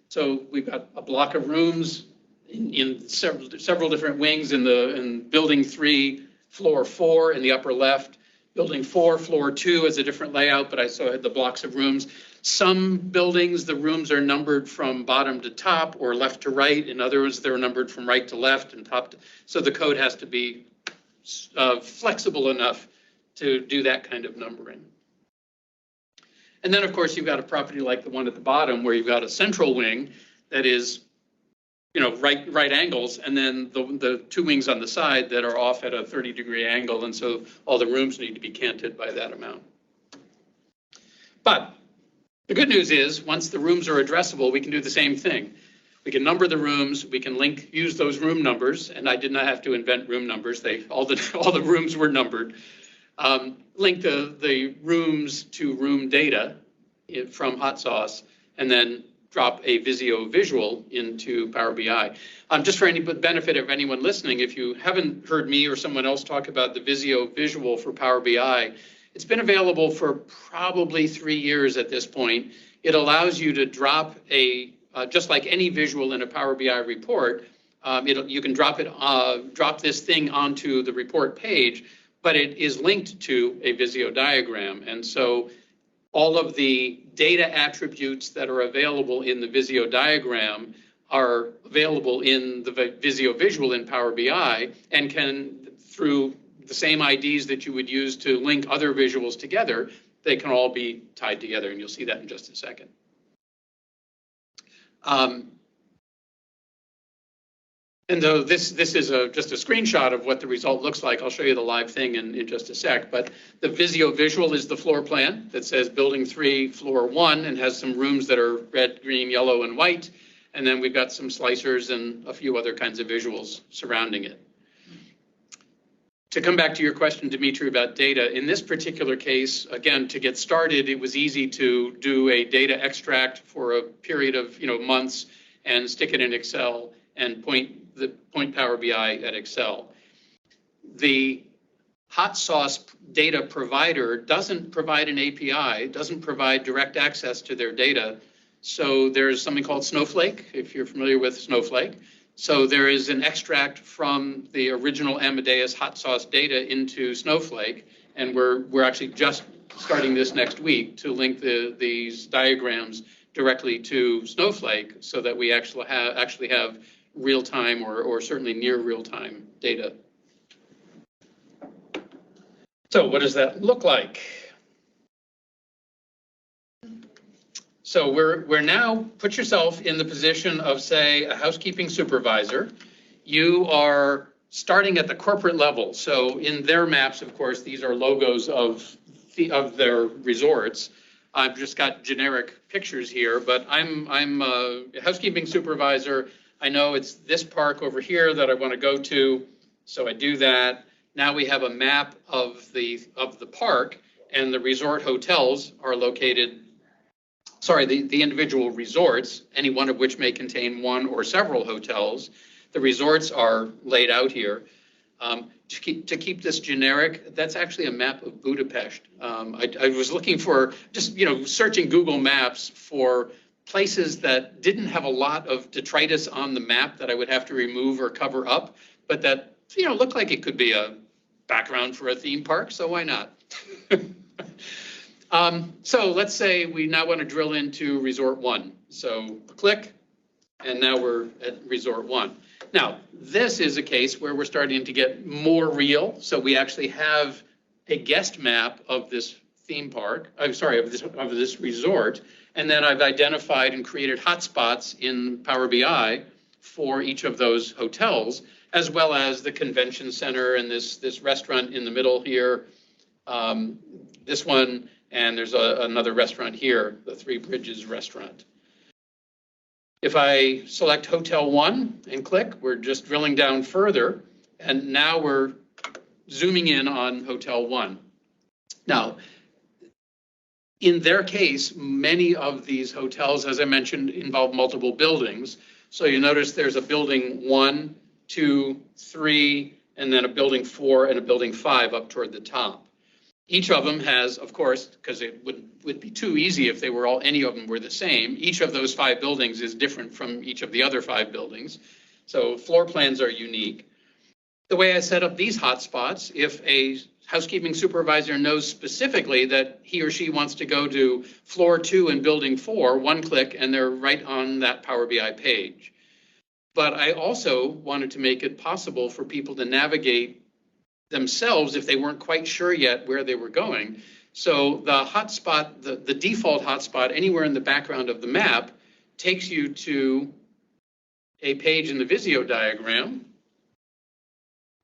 Speaker 5: So we've got a block of rooms in several different wings in building 3, floor 4 in the upper left. Building 4, floor 2 is a different layout, but I still had the blocks of rooms. Some buildings, the rooms are numbered from bottom to top or left to right. In others, they're numbered from right to left and top to, so the code has to be flexible enough to do that kind of numbering. And then, of course, you've got a property like the one at the bottom where you've got a central wing that is, right angles, and then the 2 wings on the side that are off at a 30-degree angle, and so all the rooms need to be canted by that amount. But the good news is, once the rooms are addressable, we can do the same thing. We can number the rooms, we can use those room numbers, and I did not have to invent room numbers. All the rooms were numbered. Link the rooms to room data from Hot Sauce, and then drop a Visio visual into Power BI. Just for any benefit of anyone listening, if you haven't heard me or someone else talk about the Visio visual for Power BI, it's been available for probably 3 years at this point. It allows you to drop just like any visual in a Power BI report, you can drop this thing onto the report page, but it is linked to a Visio diagram. And so all of the data attributes that are available in the Visio diagram are available in the Visio visual in Power BI, and can, through the same IDs that you would use to link other visuals together, they can all be tied together, and you'll see that in just a second. And though this is just a screenshot of what the result looks like, I'll show you the live thing in just a sec. But the Visio visual is the floor plan that says building 3, floor 1, and has some rooms that are red, green, yellow, and white. And then we've got some slicers and a few other kinds of visuals surrounding it. To come back to your question, Dimitri, about data, in this particular case, again, to get started, it was easy to do a data extract for a period of months and stick it in Excel and point Power BI at Excel. The Hot Sauce data provider doesn't provide an API, doesn't provide direct access to their data. So there's something called Snowflake, if you're familiar with Snowflake. So there is an extract from the original Amadeus Hot Sauce data into Snowflake, and we're actually just starting this next week to link these diagrams directly to Snowflake so that we actually have real-time or certainly near real-time data. So what does that look like? So we're now, put yourself in the position of, say, a housekeeping supervisor. You are starting at the corporate level. So in their maps, of course, these are logos of their resorts. I've just got generic pictures here, but I'm a housekeeping supervisor. I know it's this park over here that I want to go to, so I do that. Now we have a map of the park, and the resort hotels are located, sorry, the individual resorts, any one of which may contain one or several hotels. The resorts are laid out here. To keep this generic, that's actually a map of Budapest. I was looking for, just, searching Google Maps for places that didn't have a lot of detritus on the map that I would have to remove or cover up, but that, looked like it could be a background for a theme park, so why not? So let's say we now want to drill into Resort 1. So click, and now we're at Resort 1. Now, this is a case where we're starting to get more real. So we actually have a guest map of this theme park, of this resort. And then I've identified and created hotspots in Power BI for each of those hotels, as well as the convention center and this restaurant in the middle here, this one, and there's another restaurant here, the Three Bridges restaurant. If I select Hotel 1 and click, we're just drilling down further, and now we're zooming in on Hotel 1. Now, in their case, many of these hotels, as I mentioned, involve multiple buildings. So you notice there's a building 1, 2, 3, and then a building 4 and a building 5 up toward the top. Each of them has, of course, because it would be too easy if any of them were the same, each of those 5 buildings is different from each of the other 5 buildings. So floor plans are unique. The way I set up these hotspots, if a housekeeping supervisor knows specifically that he or she wants to go to floor 2 and building 4, one click, and they're right on that Power BI page. But I also wanted to make it possible for people to navigate themselves if they weren't quite sure yet where they were going. So the hotspot, the default hotspot anywhere in the background of the map takes you to a page in the Visio diagram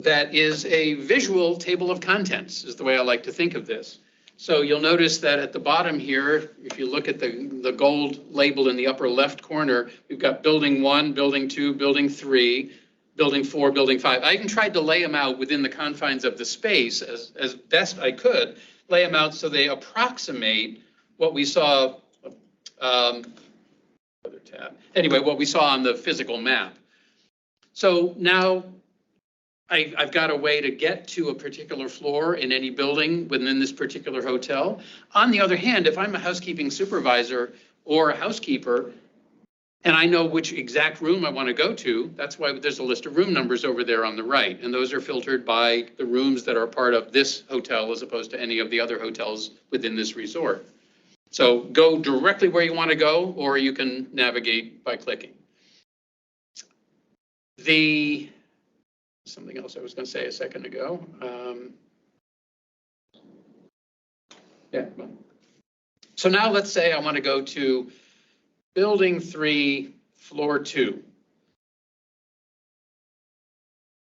Speaker 5: that is a visual table of contents, is the way I like to think of this. So you'll notice that at the bottom here, if you look at the gold label in the upper left corner, we've got building 1, building 2, building 3, building 4, building 5. I even tried to lay them out within the confines of the space as best I could, lay them out so they approximate what we saw, other tab. Anyway, what we saw on the physical map. So now I've got a way to get to a particular floor in any building within this particular hotel. On the other hand, if I'm a housekeeping supervisor or a housekeeper, and I know which exact room I want to go to, that's why there's a list of room numbers over there on the right. And those are filtered by the rooms that are part of this hotel as opposed to any of the other hotels within this resort. So go directly where you want to go, or you can navigate by clicking. Something else I was going to say a second ago. So now let's say I want to go to Building 3, Floor 2.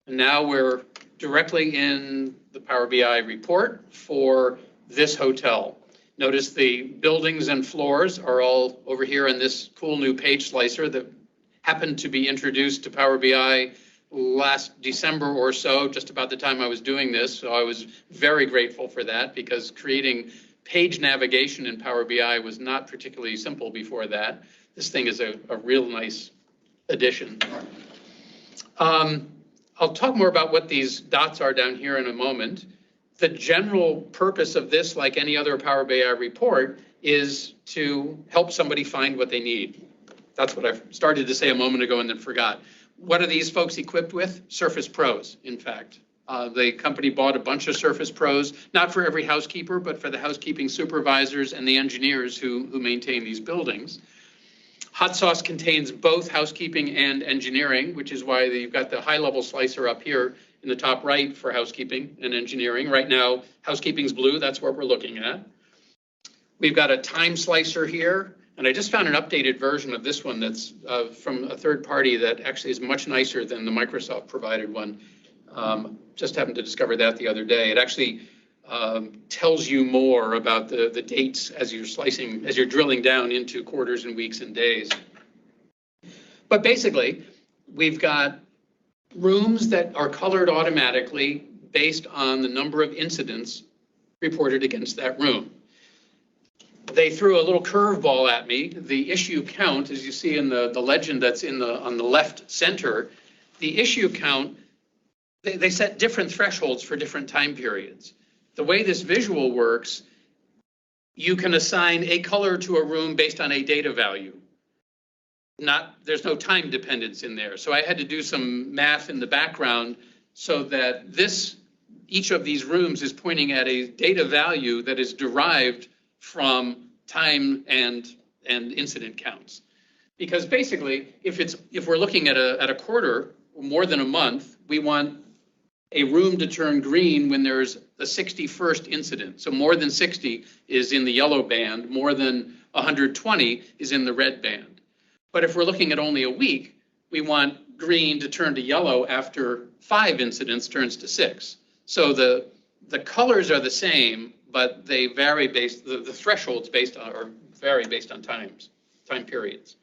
Speaker 5: And now we're directly in the Power BI report for this hotel. Notice the buildings and floors are all over here in this cool new page slicer that happened to be introduced to Power BI last December or so, just about the time I was doing this. So I was very grateful for that, because creating page navigation in Power BI was not particularly simple before that. This thing is a real nice addition. I'll talk more about what these dots are down here in a moment. The general purpose of this, like any other Power BI report, is to help somebody find what they need. That's what I started to say a moment ago and then forgot. What are these folks equipped with? Surface Pros, in fact. The company bought a bunch of Surface Pros, not for every housekeeper, but for the housekeeping supervisors and the engineers who maintain these buildings. Hot Sauce contains both housekeeping and engineering, which is why you've got the high-level slicer up here in the top right for housekeeping and engineering. Right now, housekeeping's blue, that's what we're looking at. We've got a time slicer here, and I just found an updated version of this one that's from a third party that actually is much nicer than the Microsoft provided one. Just happened to discover that the other day. It actually tells you more about the dates as you're slicing, as you're drilling down into quarters and weeks and days. But basically, we've got rooms that are colored automatically based on the number of incidents reported against that room. They threw a little curveball at me. The issue count, as you see in the legend that's on the left center, the issue count, they set different thresholds for different time periods. The way this visual works, you can assign a color to a room based on a data value. There's no time dependence in there. So I had to do some math in the background so that each of these rooms is pointing at a data value that is derived from time and incident counts. Because basically, if we're looking at a quarter or more than a month, we want a room to turn green when there's a 61st incident. So more than 60 is in the yellow band, more than 120 is in the red band. But if we're looking at only a week, we want green to turn to yellow after 5 incidents turns to 6. So the colors are the same, but they vary the thresholds vary based on time periods.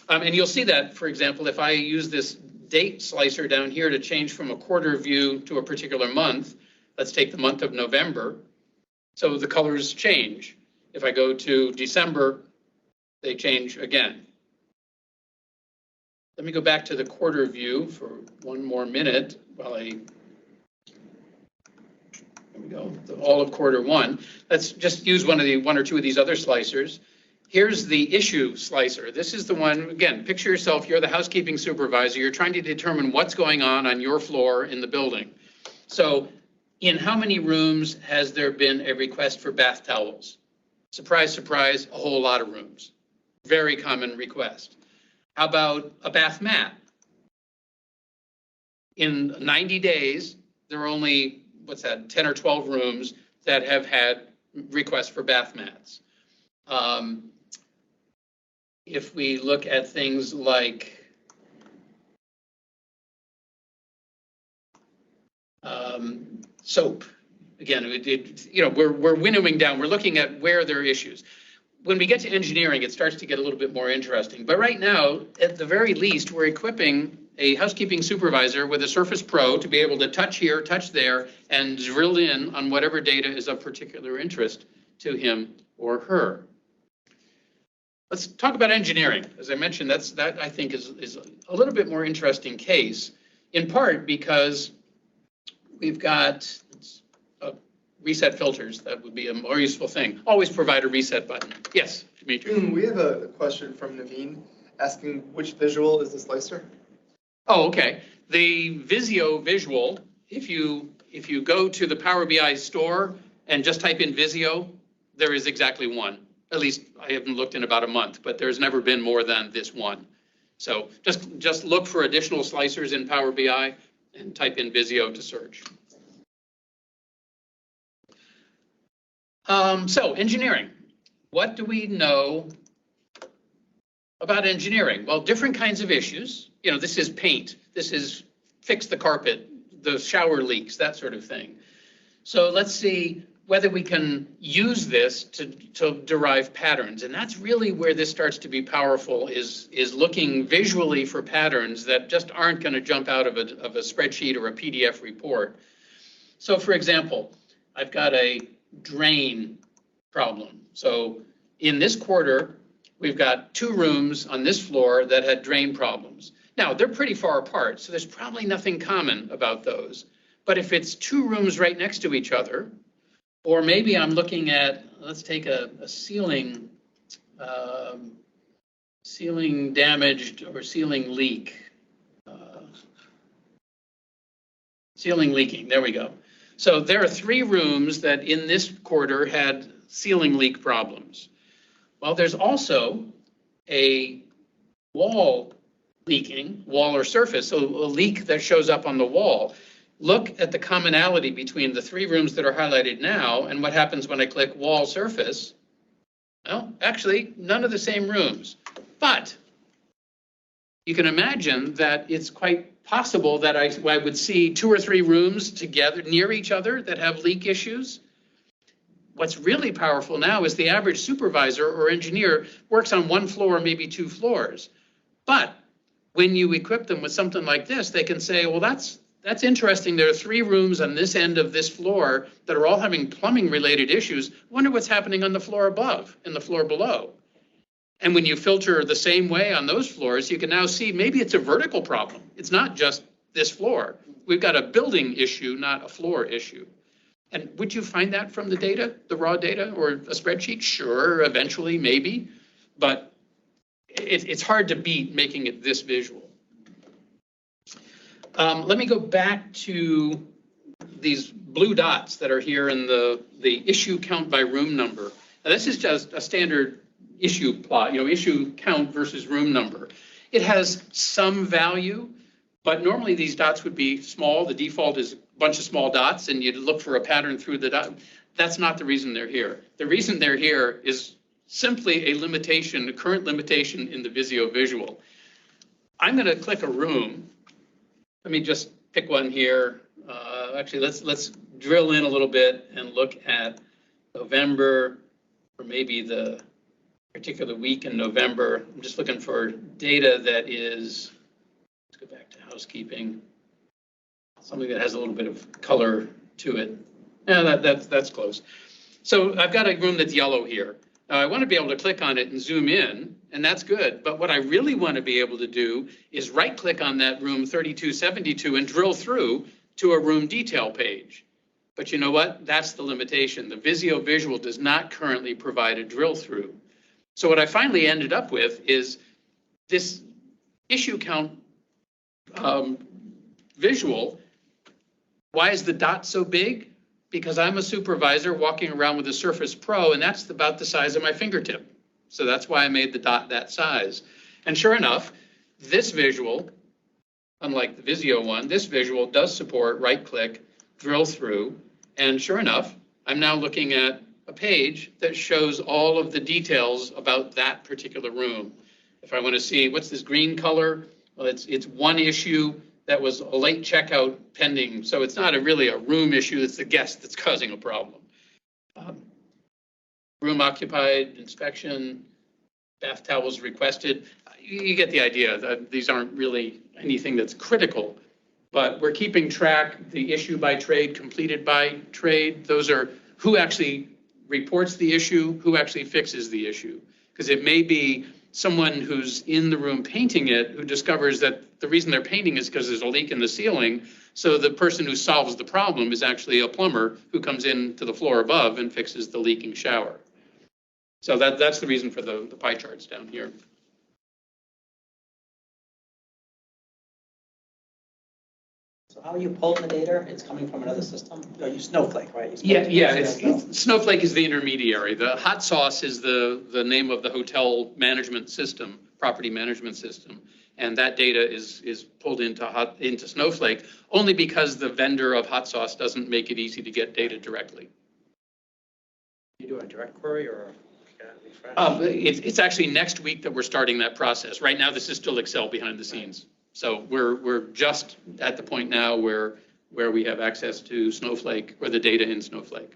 Speaker 5: And you'll see that, for example, if I use this date slicer down here to change from a quarter view to a particular month, let's take the month of November. So the colors change. If I go to December, they change again. Let me go back to the quarter view for one more minute while there we go, all of quarter one. Let's just use one or two of these other slicers. Here's the issue slicer. This is the one, again, picture yourself, you're the housekeeping supervisor. You're trying to determine what's going on your floor in the building. So in how many rooms has there been a request for bath towels? Surprise, surprise, a whole lot of rooms. Very common request. How about a bath mat? In 90 days, there are only, 10 or 12 rooms that have had requests for bath mats. If we look at things like soap, again, we're winnowing down. We're looking at where there are issues. When we get to engineering, it starts to get a little bit more interesting. But right now, at the very least, we're equipping a housekeeping supervisor with a Surface Pro to be able to touch here, touch there, and drill in on whatever data is of particular interest to him or her. Let's talk about engineering. As I mentioned, that I think is a little bit more interesting case, in part because we've got reset filters. That would be a more useful thing. Always provide a reset button. Yes, Dimitri.
Speaker 1: We have a question from Naveen asking which visual is the slicer?
Speaker 5: Oh, okay. The Visio visual, if you go to the Power BI store and just type in Visio, there is exactly one. At least I haven't looked in about a month, but there's never been more than this one. So just look for additional slicers in Power BI and type in Visio to search. So engineering. What do we know about engineering? Well, different kinds of issues. This is paint. This is fix the carpet, the shower leaks, that sort of thing. So let's see whether we can use this to derive patterns. And that's really where this starts to be powerful, is looking visually for patterns that just aren't going to jump out of a spreadsheet or a PDF report. So for example, I've got a drain problem. So in this quarter, we've got 2 rooms on this floor that had drain problems. Now, they're pretty far apart, so there's probably nothing common about those. But if it's 2 rooms right next to each other, or maybe I'm looking at, let's take a ceiling damaged or ceiling leak. Ceiling leaking, there we go. So there are 3 rooms that in this quarter had ceiling leak problems. Well, there's also a wall leaking, wall or surface, so a leak that shows up on the wall. Look at the commonality between the 3 rooms that are highlighted now and what happens when I click wall surface. Well, actually, none of the same rooms. But you can imagine that it's quite possible that I would see 2 or 3 rooms together near each other that have leak issues. What's really powerful now is the average supervisor or engineer works on 1 floor, maybe 2 floors. But when you equip them with something like this, they can say, well, that's interesting. There are 3 rooms on this end of this floor that are all having plumbing related issues. Wonder what's happening on the floor above and the floor below. And when you filter the same way on those floors, you can now see maybe it's a vertical problem. It's not just this floor. We've got a building issue, not a floor issue. And would you find that from the data, the raw data, or a spreadsheet? Sure, eventually, maybe. But it's hard to beat making it this visual. Let me go back to these blue dots that are here in the issue count by room number. Now, this is just a standard issue plot, issue count versus room number. It has some value, but normally these dots would be small. The default is a bunch of small dots, and you'd look for a pattern through the dot. That's not the reason they're here. The reason they're here is simply a limitation, a current limitation in the Visio visual. I'm going to click a room. Let me just pick one here. Actually, let's drill in a little bit and look at November, or maybe the particular week in November. I'm just looking for data that is, let's go back to housekeeping, something that has a little bit of color to it. Yeah, that's close. So I've got a room that's yellow here. Now I want to be able to click on it and zoom in, and that's good. But what I really want to be able to do is right-click on that room 3272 and drill through to a room detail page. But you know what? That's the limitation. The Visio visual does not currently provide a drill through. So what I finally ended up with is this issue count visual. Why is the dot so big? Because I'm a supervisor walking around with a Surface Pro, and that's about the size of my fingertip. So that's why I made the dot that size. And sure enough, this visual, unlike the Visio one, this visual does support right-click, drill through, and sure enough, I'm now looking at a page that shows all of the details about that particular room. If I want to see what's this green color, well, it's one issue that was a late checkout pending, so it's not really a room issue, it's the guest that's causing a problem. Room occupied, inspection, bath towels requested. You get the idea. These aren't really anything that's critical, but we're keeping track, the issue by trade, completed by trade. Those are who actually reports the issue, who actually fixes the issue. Because it may be someone who's in the room painting it who discovers that the reason they're painting is because there's a leak in the ceiling. So the person who solves the problem is actually a plumber who comes in to the floor above and fixes the leaking shower. So that's the reason for the pie charts down here.
Speaker 3: So how are you pulling the data? It's coming from another system? You use Snowflake, right?
Speaker 5: Snowflake is the intermediary. The hot sauce is the name of the hotel management system, property management system. And that data is pulled into Snowflake only because the vendor of hot sauce doesn't make it easy to get data directly.
Speaker 3: You do a direct query or refresh?
Speaker 5: It's actually next week that we're starting that process. Right now, this is still Excel behind the scenes. So we're just at the point now where we have access to Snowflake or the data in Snowflake.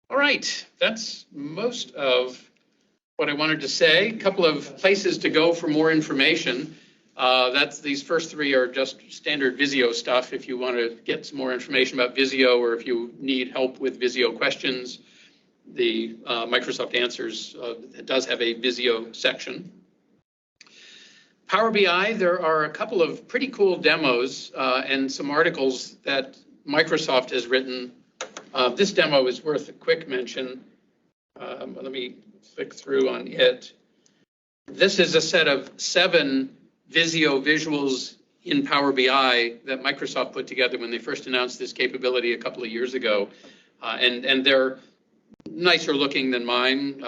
Speaker 5: All right, that's most of what I wanted to say. A couple of places to go for more information. These first 3 are just standard Visio stuff. If you want to get some more information about Visio, or if you need help with Visio questions, the Microsoft Answers does have a Visio section. Power BI, there are a couple of pretty cool demos and some articles that Microsoft has written. This demo is worth a quick mention. Let me flick through on it. This is a set of 7 Visio visuals in Power BI that Microsoft put together when they first announced this capability a couple of years ago. And they're nicer looking than mine.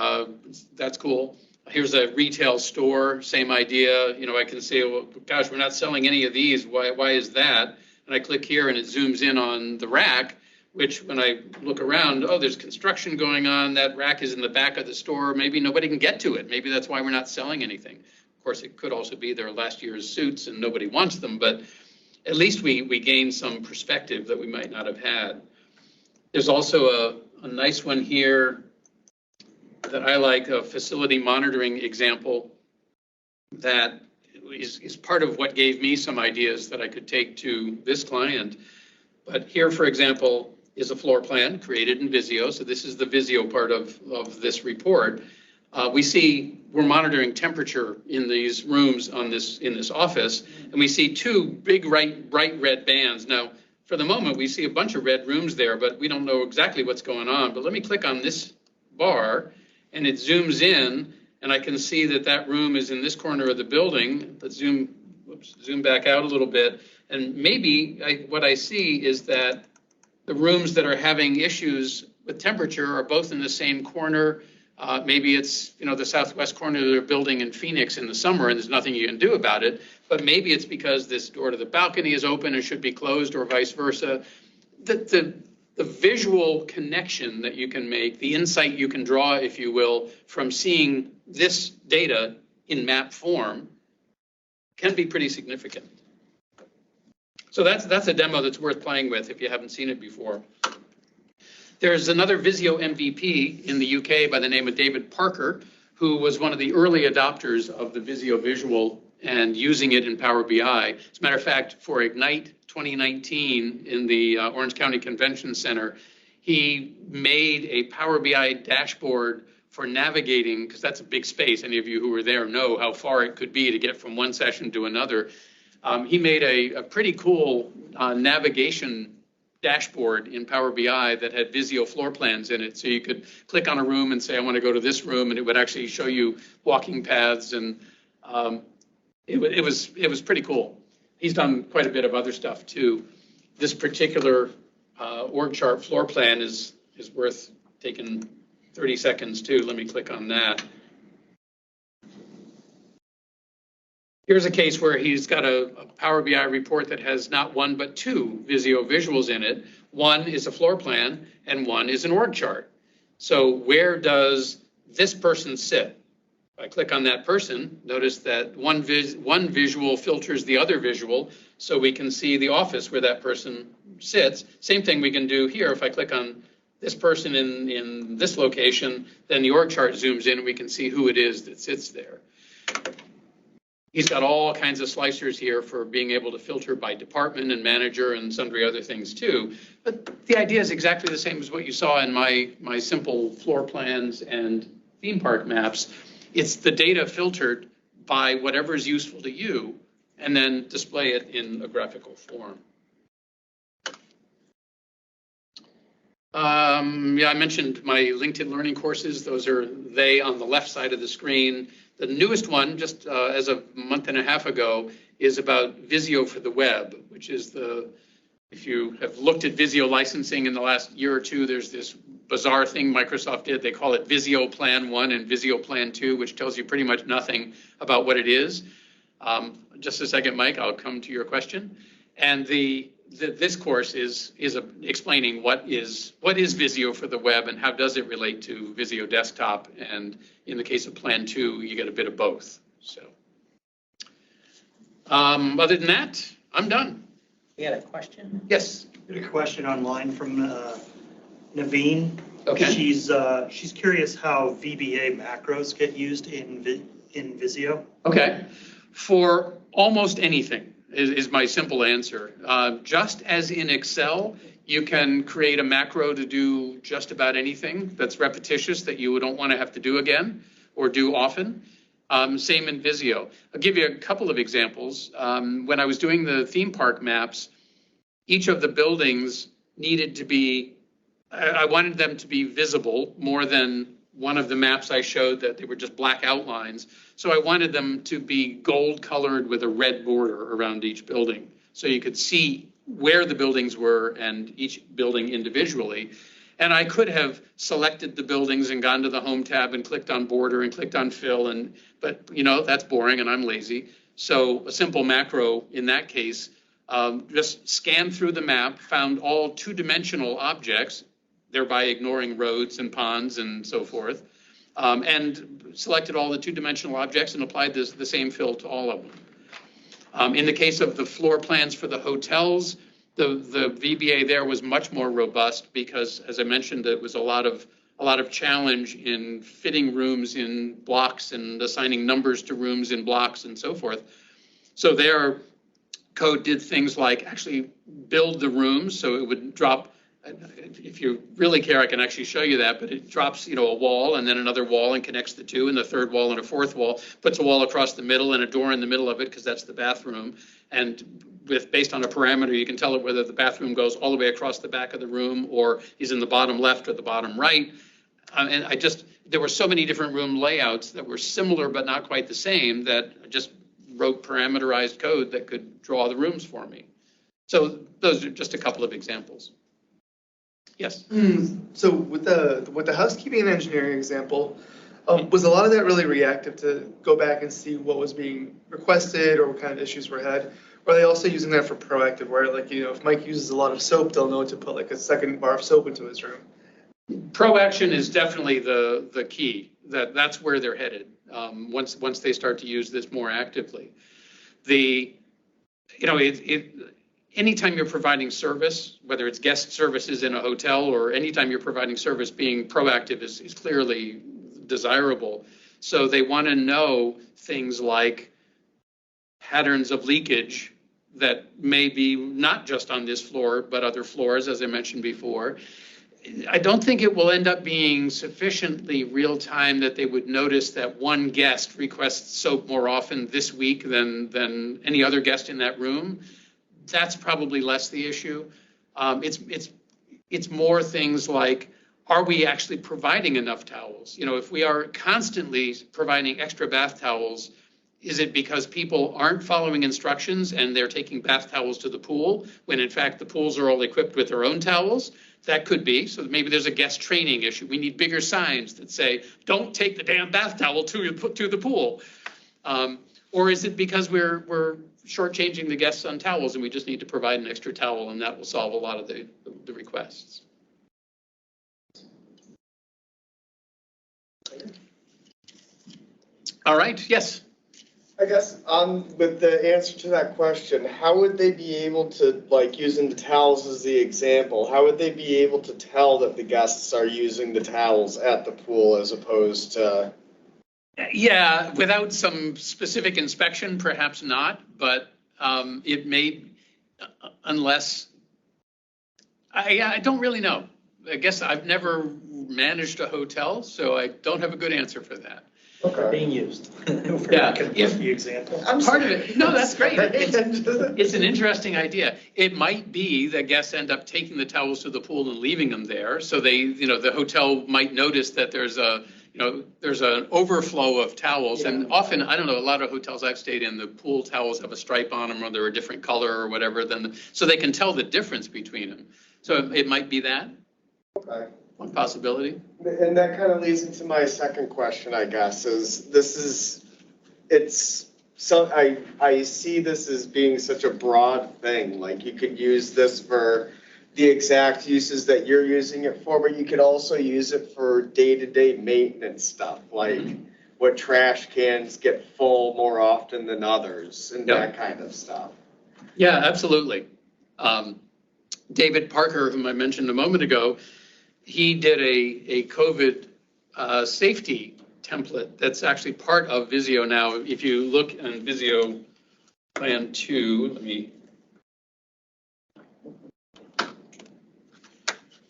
Speaker 5: That's cool. Here's a retail store, same idea. I can say, well, gosh, we're not selling any of these. Why is that? And I click here and it zooms in on the rack, which when I look around, oh, there's construction going on. That rack is in the back of the store. Maybe nobody can get to it. Maybe that's why we're not selling anything. Of course, it could also be their last year's suits and nobody wants them, but at least we gain some perspective that we might not have had. There's also a nice one here. that I like, a facility monitoring example that is part of what gave me some ideas that I could take to this client. But here, for example, is a floor plan created in Visio. So this is the Visio part of this report. We see we're monitoring temperature in these rooms in this office, and we see two big bright red bands. Now, for the moment, we see a bunch of red rooms there, but we don't know exactly what's going on. But let me click on this bar, and it zooms in, and I can see that that room is in this corner of the building. Let's zoom back out a little bit, and maybe what I see is that the rooms that are having issues with temperature are both in the same corner. Maybe it's, the southwest corner of their building in Phoenix in the summer, and there's nothing you can do about it. But maybe it's because this door to the balcony is open and should be closed, or vice versa. The visual connection that you can make, the insight you can draw, if you will, from seeing this data in map form can be pretty significant. So that's a demo that's worth playing with if you haven't seen it before. There's another Visio MVP in the UK by the name of David Parker, who was one of the early adopters of the Visio visual and using it in Power BI. As a matter of fact, for Ignite 2019 in the Orange County Convention Center, he made a Power BI dashboard for navigating, because that's a big space. Any of you who were there know how far it could be to get from one session to another. He made a pretty cool navigation dashboard in Power BI that had Visio floor plans in it. So you could click on a room and say, I want to go to this room, and it would actually show you walking paths. And it was pretty cool. He's done quite a bit of other stuff too. This particular org chart floor plan is worth taking 30 seconds too. Let me click on that. Here's a case where he's got a Power BI report that has not one but two Visio visuals in it. One is a floor plan and one is an org chart. So where does this person sit? If I click on that person, notice that one visual filters the other visual, so we can see the office where that person sits. Same thing we can do here. If I click on this person in this location, then the org chart zooms in and we can see who it is that sits there. He's got all kinds of slicers here for being able to filter by department and manager and sundry other things too. But the idea is exactly the same as what you saw in my simple floor plans and theme park maps. It's the data filtered by whatever is useful to you and then display it in a graphical form. I mentioned my LinkedIn Learning courses. Those are they on the left side of the screen. The newest one, just as a month and a half ago, is about Visio for the web, which is if you have looked at Visio licensing in the last year or two, there's this bizarre thing Microsoft did. They call it Visio Plan 1 and Visio Plan 2, which tells you pretty much nothing about what it is. Just a second, Mike, I'll come to your question. And this course is explaining what is Visio for the web and how does it relate to Visio desktop. And in the case of Plan 2, you get a bit of both. So other than that, I'm done.
Speaker 3: We had a question?
Speaker 5: Yes.
Speaker 2: Got a question online from Naveen.
Speaker 5: Okay.
Speaker 2: She's curious how VBA macros get used in Visio.
Speaker 5: Okay. For almost anything is my simple answer. Just as in Excel, you can create a macro to do just about anything that's repetitious that you don't want to have to do again or do often. Same in Visio. I'll give you a couple of examples. When I was doing the theme park maps, each of the buildings needed to be, I wanted them to be visible more than one of the maps I showed that they were just black outlines. So I wanted them to be gold colored with a red border around each building. So you could see where the buildings were and each building individually. And I could have selected the buildings and gone to the home tab and clicked on border and clicked on fill. But that's boring and I'm lazy. So a simple macro in that case, just scanned through the map, found all two-dimensional objects, thereby ignoring roads and ponds and so forth, and selected all the two-dimensional objects and applied the same fill to all of them. In the case of the floor plans for the hotels, the VBA there was much more robust because, as I mentioned, it was a lot of a lot of challenge in fitting rooms in blocks and assigning numbers to rooms in blocks and so forth. So their code did things like actually build the rooms, so it would drop. If you really care, I can actually show you that, but it drops, a wall and then another wall and connects the two, and the third wall and a fourth wall, puts a wall across the middle and a door in the middle of it because that's the bathroom. And based on a parameter, you can tell it whether the bathroom goes all the way across the back of the room or is in the bottom left or the bottom right. And there were so many different room layouts that were similar but not quite the same that I just wrote parameterized code that could draw the rooms for me. So those are just a couple of examples. Yes.
Speaker 1: So with the housekeeping and engineering example, was a lot of that really reactive to go back and see what was being requested or what kind of issues were had? Or are they also using that for proactive, where if Mike uses a lot of soap, they'll know to put like a second bar of soap into his room?
Speaker 5: Proaction is definitely the key. That's where they're headed once they start to use this more actively. Anytime you're providing service, whether it's guest services in a hotel or anytime you're providing service, being proactive is clearly desirable. So they want to know things like patterns of leakage that may be not just on this floor, but other floors, as I mentioned before. I don't think it will end up being sufficiently real time that they would notice that one guest requests soap more often this week than any other guest in that room. That's probably less the issue. It's more things like, are we actually providing enough towels? If we are constantly providing extra bath towels, is it because people aren't following instructions and they're taking bath towels to the pool when in fact the pools are all equipped with their own towels? That could be. So maybe there's a guest training issue. We need bigger signs that say, don't take the damn bath towel to the pool. Or is it because we're shortchanging the guests on towels and we just need to provide an extra towel and that will solve a lot of the requests? All right, yes.
Speaker 6: I guess with the answer to that question, how would they be able to, like using the towels as the example, how would they be able to tell that the guests are using the towels at the pool as opposed to?
Speaker 5: Yeah, without some specific inspection, perhaps not, but it may, unless, I don't really know. I guess I've never managed a hotel, so I don't have a good answer for that.
Speaker 6: Okay.
Speaker 2: Being used.
Speaker 5: Yeah,
Speaker 2: If the example.
Speaker 5: Part of it, no, that's great. It's an interesting idea. It might be that guests end up taking the towels to the pool and leaving them there. So the hotel might notice that there's an overflow of towels. Yeah. And often, I don't know, a lot of hotels I've stayed in, the pool towels have a stripe on them or they're a different color or whatever. So they can tell the difference between them. So it might be that.
Speaker 6: Okay.
Speaker 5: One possibility.
Speaker 6: And that kind of leads into my second question, I guess, I see this as being such a broad thing. Like you could use this for the exact uses that you're using it for, but you could also use it for day-to-day maintenance stuff, like what trash cans get full more often than others and that kind of stuff.
Speaker 5: Yeah, absolutely. David Parker, whom I mentioned a moment ago, he did a COVID safety template that's actually part of Visio now. If you look on Visio Plan 2,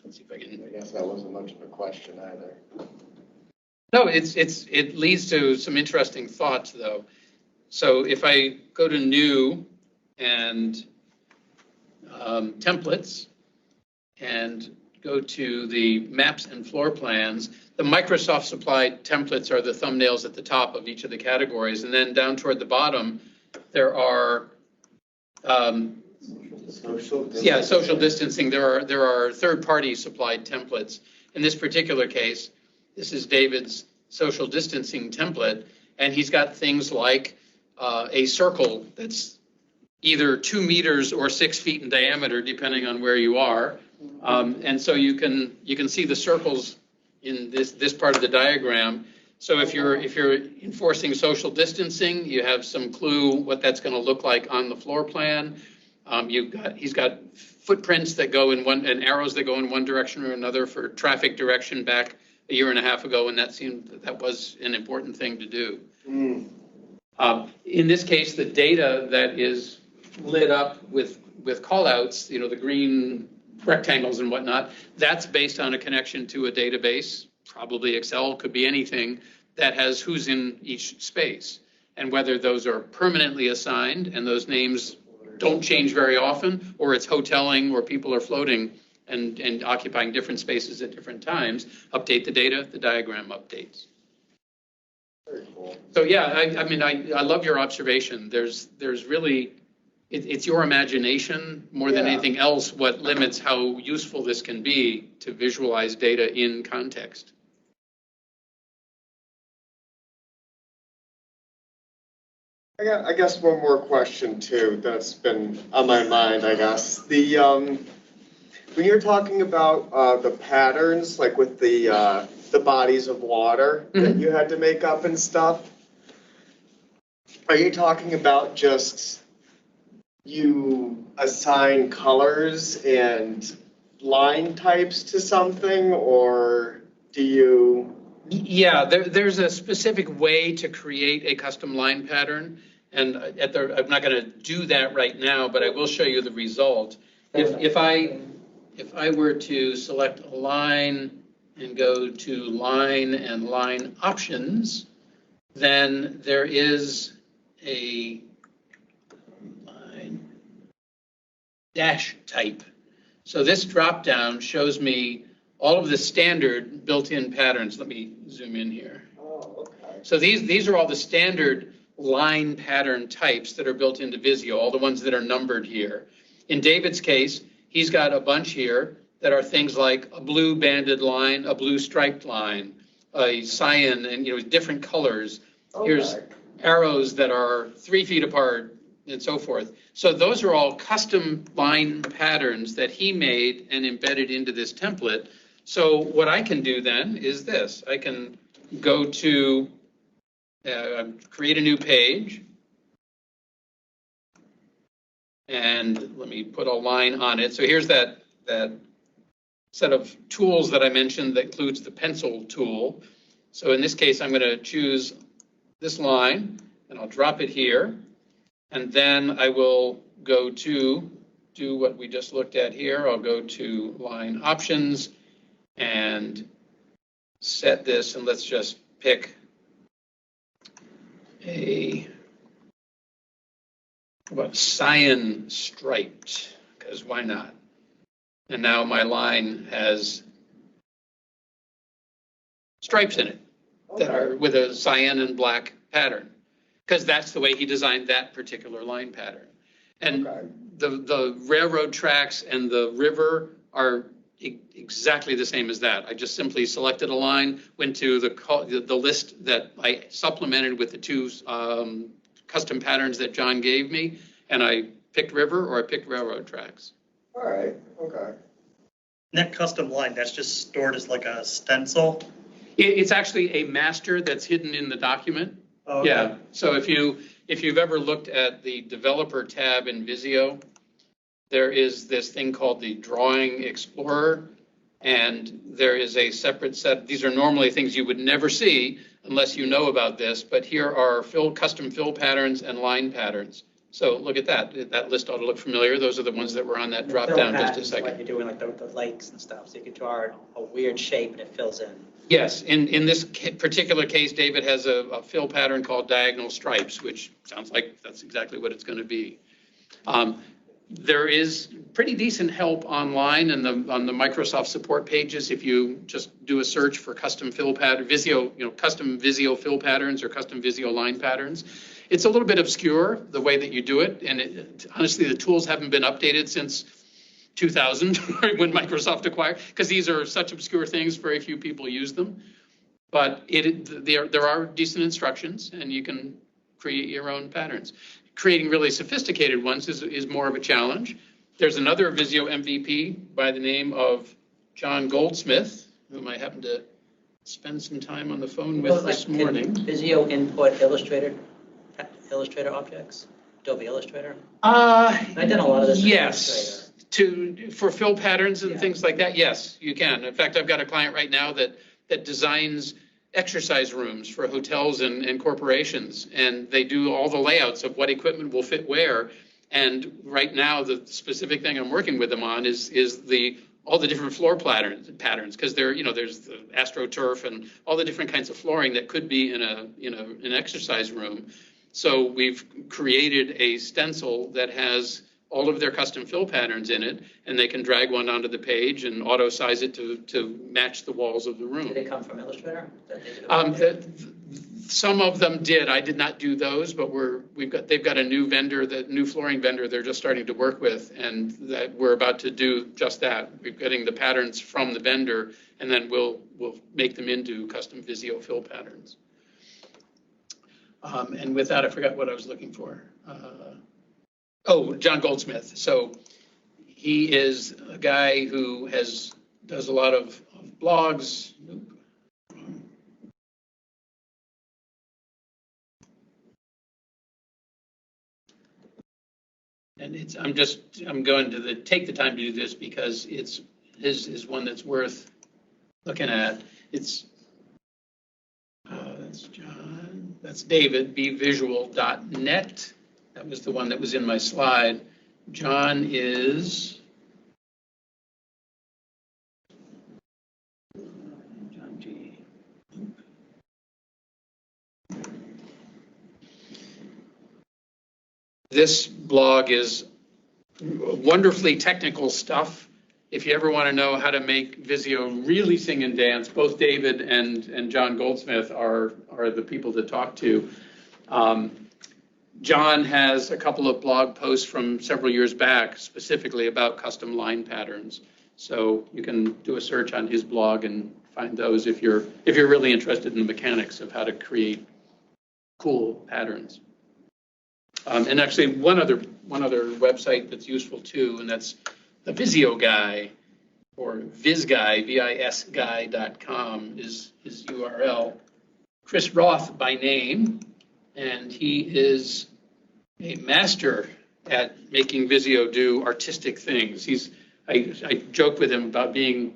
Speaker 5: let's see if I can.
Speaker 6: I guess that wasn't much of a question either.
Speaker 5: No, it leads to some interesting thoughts though. So if I go to New and Templates and go to the maps and floor plans, the Microsoft supplied templates are the thumbnails at the top of each of the categories. And then down toward the bottom, there are, social distancing. There are third-party supplied templates. In this particular case, this is David's social distancing template, and he's got things like a circle that's either 2 meters or 6 feet in diameter, depending on where you are. And so you can see the circles in this part of the diagram. So if you're enforcing social distancing, you have some clue what that's going to look like on the floor plan. He's got footprints that go in one and arrows that go in one direction or another for traffic direction back a year and a half ago, and that seemed that was an important thing to do. In this case, the data that is lit up with callouts, the green rectangles and whatnot, that's based on a connection to a database, probably Excel, could be anything, that has who's in each space. And whether those are permanently assigned and those names don't change very often, or it's hoteling or people are floating and occupying different spaces at different times, update the data, the diagram updates.
Speaker 6: Very cool.
Speaker 5: So yeah, I love your observation. There's really, it's your imagination more than
Speaker 6: Yeah.
Speaker 5: anything else what limits how useful this can be to visualize data in context.
Speaker 6: I guess one more question too that's been on my mind, I guess. When you're talking about the patterns, like with the bodies of water that you had to make up and stuff, are you talking about just you assign colors and line types to something, or do you?
Speaker 5: Yeah, there's a specific way to create a custom line pattern, and I'm not going to do that right now, but I will show you the result. If I were to select a line and go to line and line options, then there is a line dash type. So this drop down shows me all of the standard built-in patterns. Let me zoom in here.
Speaker 6: Oh, okay.
Speaker 5: So these are all the standard line pattern types that are built into Visio, all the ones that are numbered here. In David's case, he's got a bunch here that are things like a blue banded line, a blue striped line, a cyan, and different colors.
Speaker 6: Okay.
Speaker 5: Here's arrows that are 3 feet apart, and so forth. So those are all custom line patterns that he made and embedded into this template. So what I can do then is this. I can go to create a new page, and let me put a line on it. So here's that set of tools that I mentioned that includes the pencil tool. So in this case, I'm going to choose this line, and I'll drop it here. And then I will go to do what we just looked at here. I'll go to line options and set this, and let's just pick what cyan striped, because why not? And now my line has stripes in it that are with a cyan and black pattern, because that's the way he designed that particular line pattern. And the railroad tracks and the river are exactly the same as that. I just simply selected a line, went to the list that I supplemented with the two custom patterns that John gave me, and I picked river or I picked railroad tracks.
Speaker 6: All right. Okay.
Speaker 2: That custom line, that's just stored as like a stencil?
Speaker 5: It's actually a master that's hidden in the document.
Speaker 2: Oh, okay.
Speaker 5: Yeah. So if you've ever looked at the developer tab in Visio, there is this thing called the Drawing Explorer, and there is a separate set. These are normally things you would never see unless you know about this, but here are custom fill patterns and line patterns. So look at that. That list ought to look familiar. Those are the ones that were on that drop down just a second.
Speaker 3: Like you're doing like the lakes and stuff, so you can draw a weird shape and it fills in.
Speaker 5: Yes, in this particular case, David has a fill pattern called diagonal stripes, which sounds like that's exactly what it's going to be. There is pretty decent help online and on the Microsoft support pages. If you just do a search for custom fill pattern, Visio, custom Visio fill patterns or custom Visio line patterns. It's a little bit obscure the way that you do it, and honestly, the tools haven't been updated since 2000 when Microsoft acquired, because these are such obscure things, very few people use them. But there are decent instructions, and you can create your own patterns. Creating really sophisticated ones is more of a challenge. There's another Visio MVP by the name of John Goldsmith, whom I happened to spend some time on the phone with this morning.
Speaker 3: Visio input Illustrator objects, Adobe Illustrator. I've done a lot of this.
Speaker 5: Yes, for fill patterns and things like that. Yes, you can. In fact, I've got a client right now that that designs exercise rooms for hotels and corporations, and they do all the layouts of what equipment will fit where. And right now, the specific thing I'm working with them on is all the different floor patterns, because there's the AstroTurf and all the different kinds of flooring that could be in an exercise room. So we've created a stencil that has all of their custom fill patterns in it, and they can drag one onto the page and auto size it to match the walls of the room.
Speaker 3: Did it come from Illustrator? That they did it?
Speaker 5: Some of them did. I did not do those, but they've got a new vendor, the new flooring vendor they're just starting to work with, and that we're about to do just that. We're getting the patterns from the vendor, and then we'll make them into custom Visio fill patterns. And with that, I forgot what I was looking for. John Goldsmith. So he is a guy who does a lot of blogs. And I'm going to take the time to do this because it's is one that's worth looking at. It's that's John, that's David, bvisual.net. That was the one that was in my slide. John is John G. This blog is wonderfully technical stuff. If you ever want to know how to make Visio really sing and dance, both David and John Goldsmith are the people to talk to. John has a couple of blog posts from several years back specifically about custom line patterns. So you can do a search on his blog and find those if you're really interested in the mechanics of how to create cool patterns. And actually one other website that's useful too, and that's the Visio Guy, or VisGuy, visguy.com is his URL. Chris Roth by name, and he is a master at making Visio do artistic things. I joke with him about being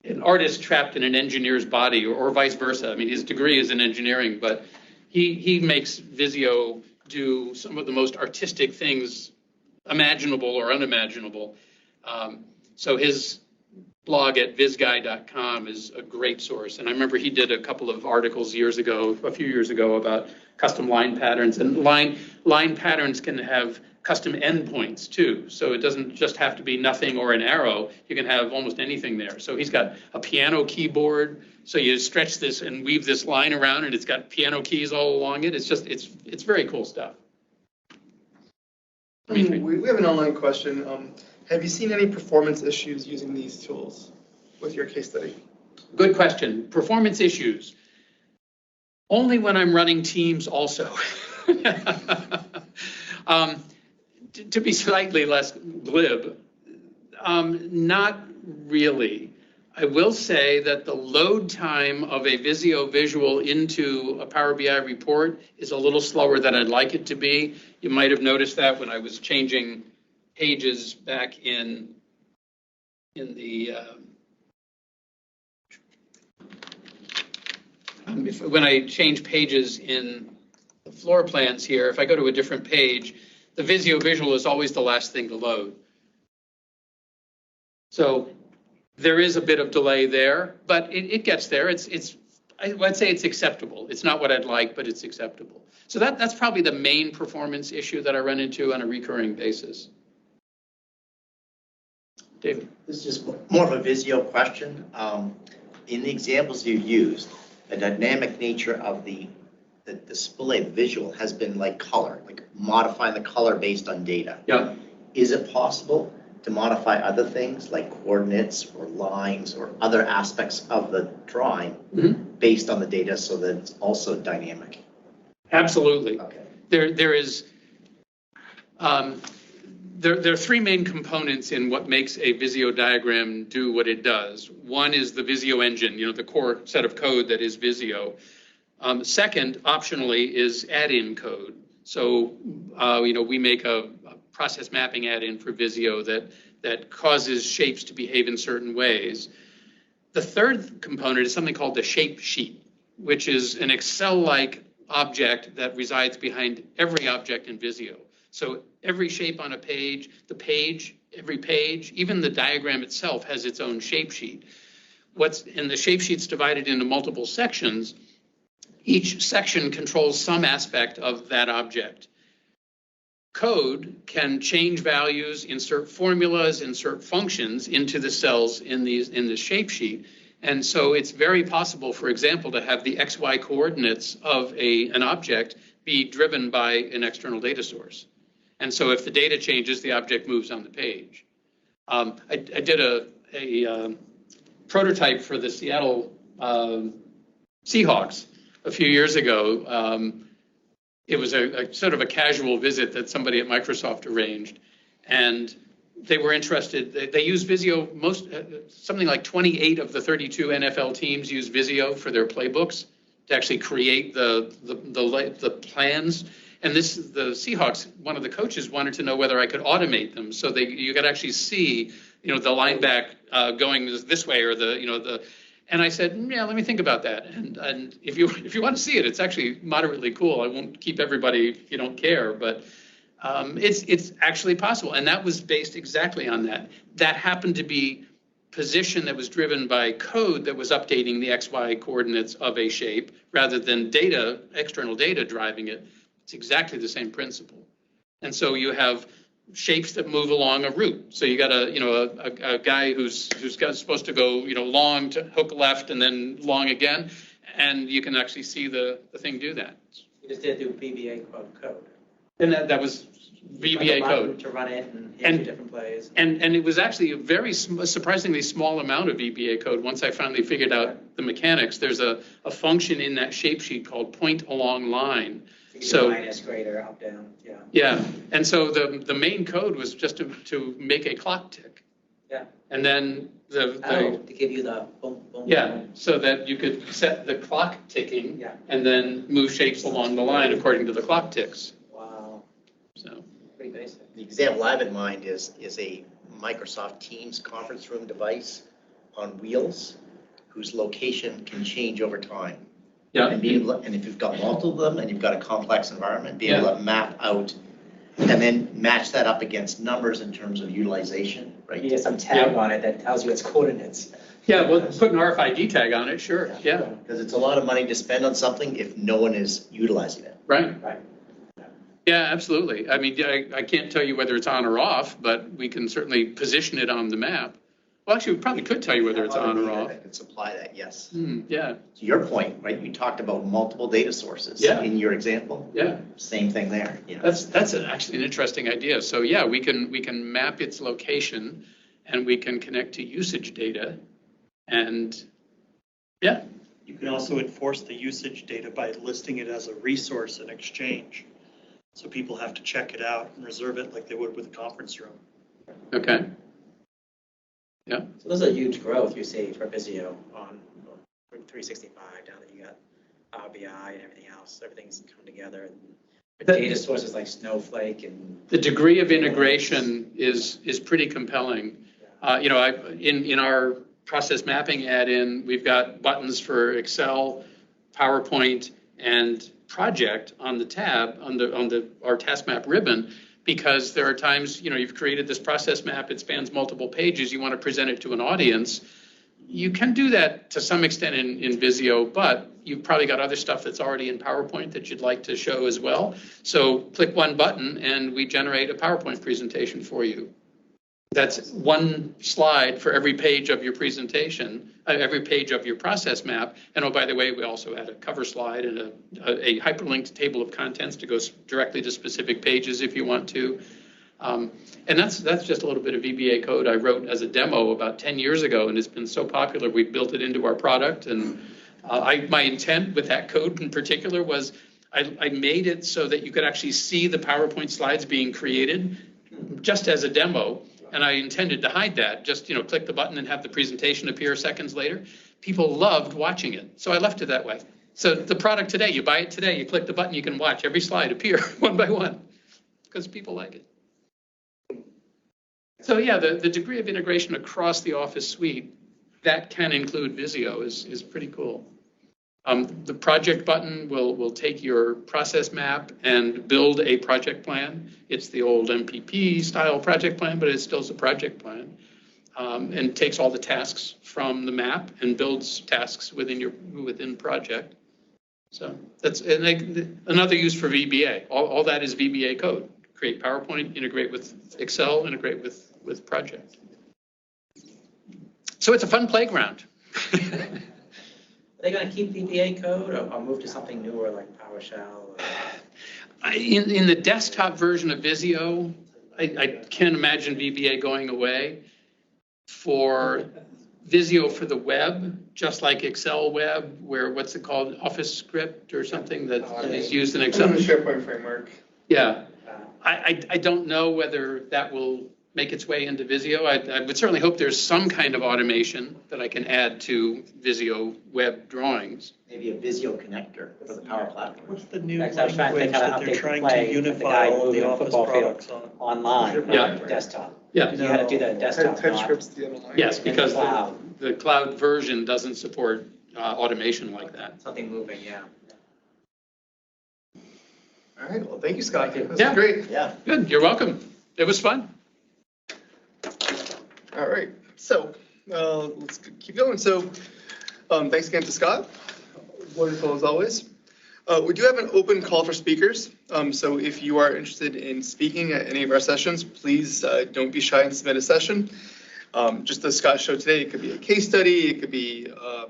Speaker 5: an artist trapped in an engineer's body, or vice versa. I mean, his degree is in engineering, but he makes Visio do some of the most artistic things imaginable or unimaginable. So his blog at visguy.com is a great source. And I remember he did a couple of articles a few years ago about custom line patterns. And line patterns can have custom endpoints too. So it doesn't just have to be nothing or an arrow. You can have almost anything there. So he's got a piano keyboard. So you stretch this and weave this line around, and it's got piano keys all along it. It's very cool stuff.
Speaker 1: We have an online question. Have you seen any performance issues using these tools with your case study?
Speaker 5: Good question. Performance issues. Only when I'm running teams also. To be slightly less glib, not really. I will say that the load time of a Visio visual into a Power BI report is a little slower than I'd like it to be. You might have noticed that when I was changing pages back in the when I change pages in the floor plans here. If I go to a different page, the Visio visual is always the last thing to load. So there is a bit of delay there, but it gets there. I'd say it's acceptable. It's not what I'd like, but it's acceptable. So that's probably the main performance issue that I run into on a recurring basis. David?
Speaker 4: This is just more of a Visio question. In the examples you used, the dynamic nature of the display visual has been like color, like modifying the color based on data.
Speaker 5: Yeah.
Speaker 4: Is it possible to modify other things like coordinates or lines or other aspects of the drawing based on the data so that it's also dynamic?
Speaker 5: Absolutely.
Speaker 4: Okay.
Speaker 5: There are three main components in what makes a Visio diagram do what it does. One is the Visio engine, the core set of code that is Visio. Second, optionally, is add-in code. So, we make a process mapping add-in for Visio that causes shapes to behave in certain ways. The third component is something called the shape sheet, which is an Excel-like object that resides behind every object in Visio. So every shape on a page, every page, even the diagram itself has its own shape sheet. The shape sheet's divided into multiple sections. Each section controls some aspect of that object. Code can change values, insert formulas, insert functions into the cells in the shape sheet. And so it's very possible, for example, to have the XY coordinates of an object be driven by an external data source. And so if the data changes, the object moves on the page. I did a prototype for the Seattle Seahawks a few years ago. It was a sort of a casual visit that somebody at Microsoft arranged, and they were interested. They use Visio. Something like 28 of the 32 NFL teams use Visio for their playbooks to actually create the plans. And the Seahawks, one of the coaches wanted to know whether I could automate them, so you could actually see, the line back going this way, or And I said, yeah, let me think about that. And if you want to see it, it's actually moderately cool. I won't keep everybody if you don't care, but it's actually possible. And that was based exactly on that. That happened to be position that was driven by code that was updating the XY coordinates of a shape rather than external data driving it. It's exactly the same principle. And so you have shapes that move along a route. So you got a guy who's supposed to go long to hook left and then long again, and you can actually see the thing do that.
Speaker 3: You just did do VBA code.
Speaker 5: And that was VBA code
Speaker 3: to run it and different plays.
Speaker 5: And it was actually a very surprisingly small amount of VBA code. Once I finally figured out the mechanics, there's a function in that shape sheet called point along line. So
Speaker 3: minus, greater, up, down, yeah.
Speaker 5: Yeah, and so the main code was just to make a clock tick.
Speaker 3: Yeah.
Speaker 5: And then
Speaker 3: to give you the boom, boom.
Speaker 5: Yeah, so that you could set the clock ticking.
Speaker 3: Yeah.
Speaker 5: And then move shapes along the line according to the clock ticks.
Speaker 3: Wow.
Speaker 5: So
Speaker 3: Pretty basic.
Speaker 4: The example I have in mind is a Microsoft Teams conference room device on wheels whose location can change over time.
Speaker 5: yeah,
Speaker 4: And if you've got multiple of them and you've got a complex environment, be able to map out and then match that up against numbers in terms of utilization, right?
Speaker 3: You get some tag on it that tells you its coordinates.
Speaker 5: yeah. Well, put an RFID tag on it, sure. Yeah,
Speaker 4: Because it's a lot of money to spend on something if no one is utilizing it.
Speaker 5: right.
Speaker 3: Right.
Speaker 5: Yeah, absolutely. I mean, I can't tell you whether it's on or off, but we can certainly position it on the map. Well, actually, we probably could tell you whether it's on or off.
Speaker 4: I could supply that, yes.
Speaker 5: Yeah,
Speaker 4: To your point, right, you talked about multiple data sources
Speaker 5: Yeah.
Speaker 4: in your example.
Speaker 5: yeah.
Speaker 4: Same thing there. You know.
Speaker 5: That's actually an interesting idea. So yeah, we can map its location, and we can connect to usage data, and yeah,
Speaker 2: You can also enforce the usage data by listing it as a resource in Exchange. So people have to check it out and reserve it like they would with a conference room.
Speaker 5: okay.
Speaker 3: So there's a huge growth you see for Visio on 365 now that you got Power BI and everything else. Everything's come together. Data sources like Snowflake and.
Speaker 5: The degree of integration is pretty compelling. In our process mapping add-in, we've got buttons for Excel, PowerPoint, and Project on the tab on our task map ribbon, because there are times, you've created this process map, it spans multiple pages, you want to present it to an audience. You can do that to some extent in Visio, but you've probably got other stuff that's already in PowerPoint that you'd like to show as well. So click one button and we generate a PowerPoint presentation for you. That's one slide for every page of your presentation, every page of your process map. And oh, by the way, we also add a cover slide and a hyperlinked table of contents to go directly to specific pages if you want to. And that's just a little bit of VBA code I wrote as a demo about 10 years ago, and it's been so popular we've built it into our product. And my intent with that code in particular was I made it so that you could actually see the PowerPoint slides being created just as a demo. And I intended to hide that, just click the button and have the presentation appear seconds later. People loved watching it, so I left it that way. So the product today, you buy it today, you click the button, you can watch every slide appear one by one, because people like it. So yeah, the degree of integration across the Office suite, that can include Visio is pretty cool. The project button will take your process map and build a project plan. It's the old MPP style project plan, but it still is a project plan. And takes all the tasks from the map and builds tasks within project. So that's another use for VBA. All that is VBA code. Create PowerPoint, integrate with Excel, integrate with project. So it's a fun playground.
Speaker 3: Are they going to keep VBA code or move to something newer like PowerShell?
Speaker 5: In the desktop version of Visio, I can't imagine VBA going away. For Visio for the web, just like Excel web, where what's it called, Office script or something that is used in Excel.
Speaker 1: The SharePoint framework.
Speaker 5: Yeah, I don't know whether that will make its way into Visio. I would certainly hope there's some kind of automation that I can add to Visio web drawings.
Speaker 4: Maybe a Visio connector for the Power Platform.
Speaker 2: What's the new
Speaker 3: Next, I was trying to
Speaker 2: language
Speaker 3: think how to
Speaker 2: that they're
Speaker 3: update the
Speaker 2: trying
Speaker 3: play
Speaker 2: to
Speaker 3: with the guy
Speaker 2: unify all
Speaker 3: moving
Speaker 2: the
Speaker 3: the
Speaker 2: Office
Speaker 3: football field
Speaker 2: products on?
Speaker 3: online,
Speaker 5: Yeah.
Speaker 3: not desktop.
Speaker 5: Yeah.
Speaker 3: You had to do that in desktop, not
Speaker 1: TypeScript's the other line.
Speaker 5: Yes,
Speaker 3: in the
Speaker 5: because
Speaker 3: cloud.
Speaker 5: the cloud version doesn't support automation like that.
Speaker 3: Something moving, yeah.
Speaker 1: All right, well, thank you, Scott.
Speaker 3: Thank you.
Speaker 1: That's
Speaker 5: Yeah.
Speaker 1: great.
Speaker 4: Yeah.
Speaker 5: Good, you're welcome. It was fun.
Speaker 1: All right, so let's keep going. So thanks again to Scott. Wonderful as always. We do have an open call for speakers. So if you are interested in speaking at any of our sessions, please don't be shy and submit a session. Just as Scott showed today, it could be a case study, it could be a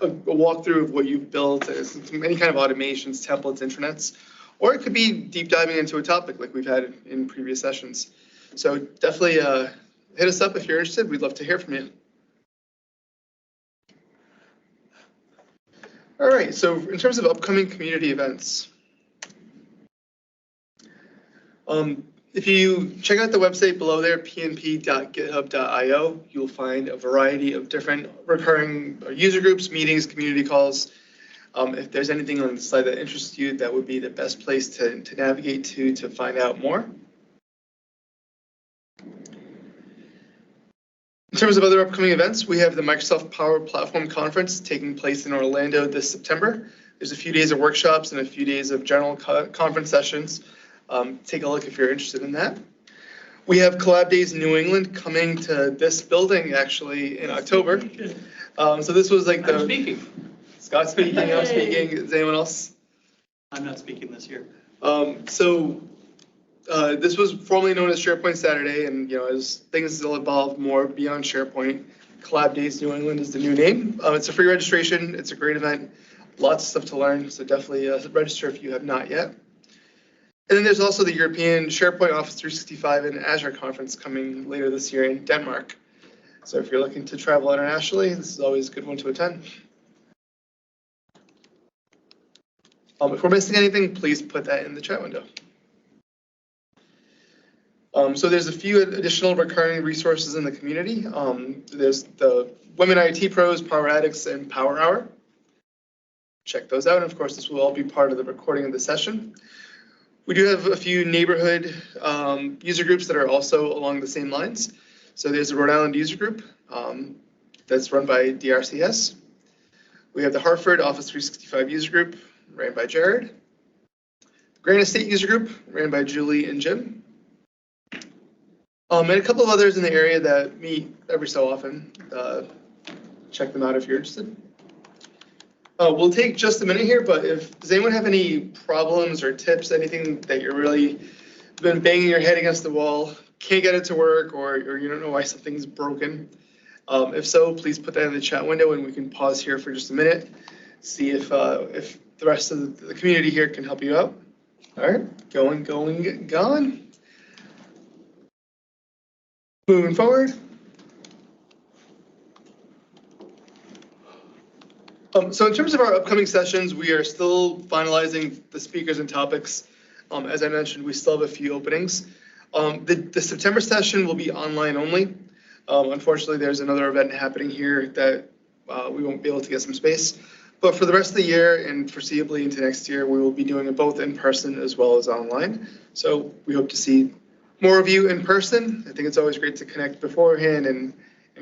Speaker 1: walkthrough of what you've built, any kind of automations, templates, intranets, or it could be deep diving into a topic like we've had in previous sessions. So definitely hit us up if you're interested. We'd love to hear from you. All right, so in terms of upcoming community events, if you check out the website below there, pnp.github.io, you'll find a variety of different recurring user groups, meetings, community calls. If there's anything on the slide that interests you, that would be the best place to navigate to find out more. In terms of other upcoming events, we have the Microsoft Power Platform Conference taking place in Orlando this September. There's a few days of workshops and a few days of general conference sessions. Take a look if you're interested in that. We have Collab Days in New England coming to this building actually in October. So this was like
Speaker 5: I'm speaking.
Speaker 1: Scott speaking, I'm speaking. Is anyone else?
Speaker 2: I'm not speaking this year.
Speaker 1: This was formerly known as SharePoint Saturday, and as things still evolve more beyond SharePoint, Collab Days New England is the new name. It's a free registration. It's a great event. Lots of stuff to learn, so definitely register if you have not yet. And then there's also the European SharePoint Office 365 and Azure conference coming later this year in Denmark. So if you're looking to travel internationally, this is always a good one to attend. If we're missing anything, please put that in the chat window. So there's a few additional recurring resources in the community. There's the Women IT Pros, Power Addicts, and Power Hour. Check those out. And of course, this will all be part of the recording of the session. We do have a few neighborhood user groups that are also along the same lines. So there's the Rhode Island user group that's run by DRCS. We have the Hartford Office 365 user group ran by Jared. The Granite State user group ran by Julie and Jim. And a couple of others in the area that meet every so often. Check them out if you're interested. We'll take just a minute here, but does anyone have any problems or tips, anything that you're really been banging your head against the wall, can't get it to work, or you don't know why something's broken? If so, please put that in the chat window and we can pause here for just a minute, see if the rest of the community here can help you out. All right, going. Moving forward. So in terms of our upcoming sessions, we are still finalizing the speakers and topics. As I mentioned, we still have a few openings. The September session will be online only. Unfortunately, there's another event happening here that we won't be able to get some space. But for the rest of the year and foreseeably into next year, we will be doing it both in person as well as online. So we hope to see more of you in person. I think it's always great to connect beforehand and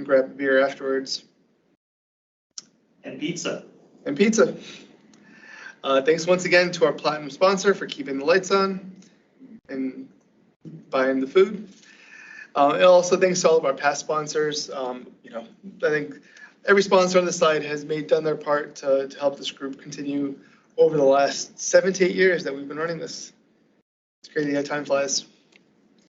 Speaker 1: grab a beer afterwards.
Speaker 2: And pizza.
Speaker 1: And pizza. Thanks once again to our platinum sponsor for keeping the lights on and buying the food. And also thanks to all of our past sponsors. I think every sponsor on the site has done their part to help this group continue over the last 7 to 8 years that we've been running this. It's crazy how time flies.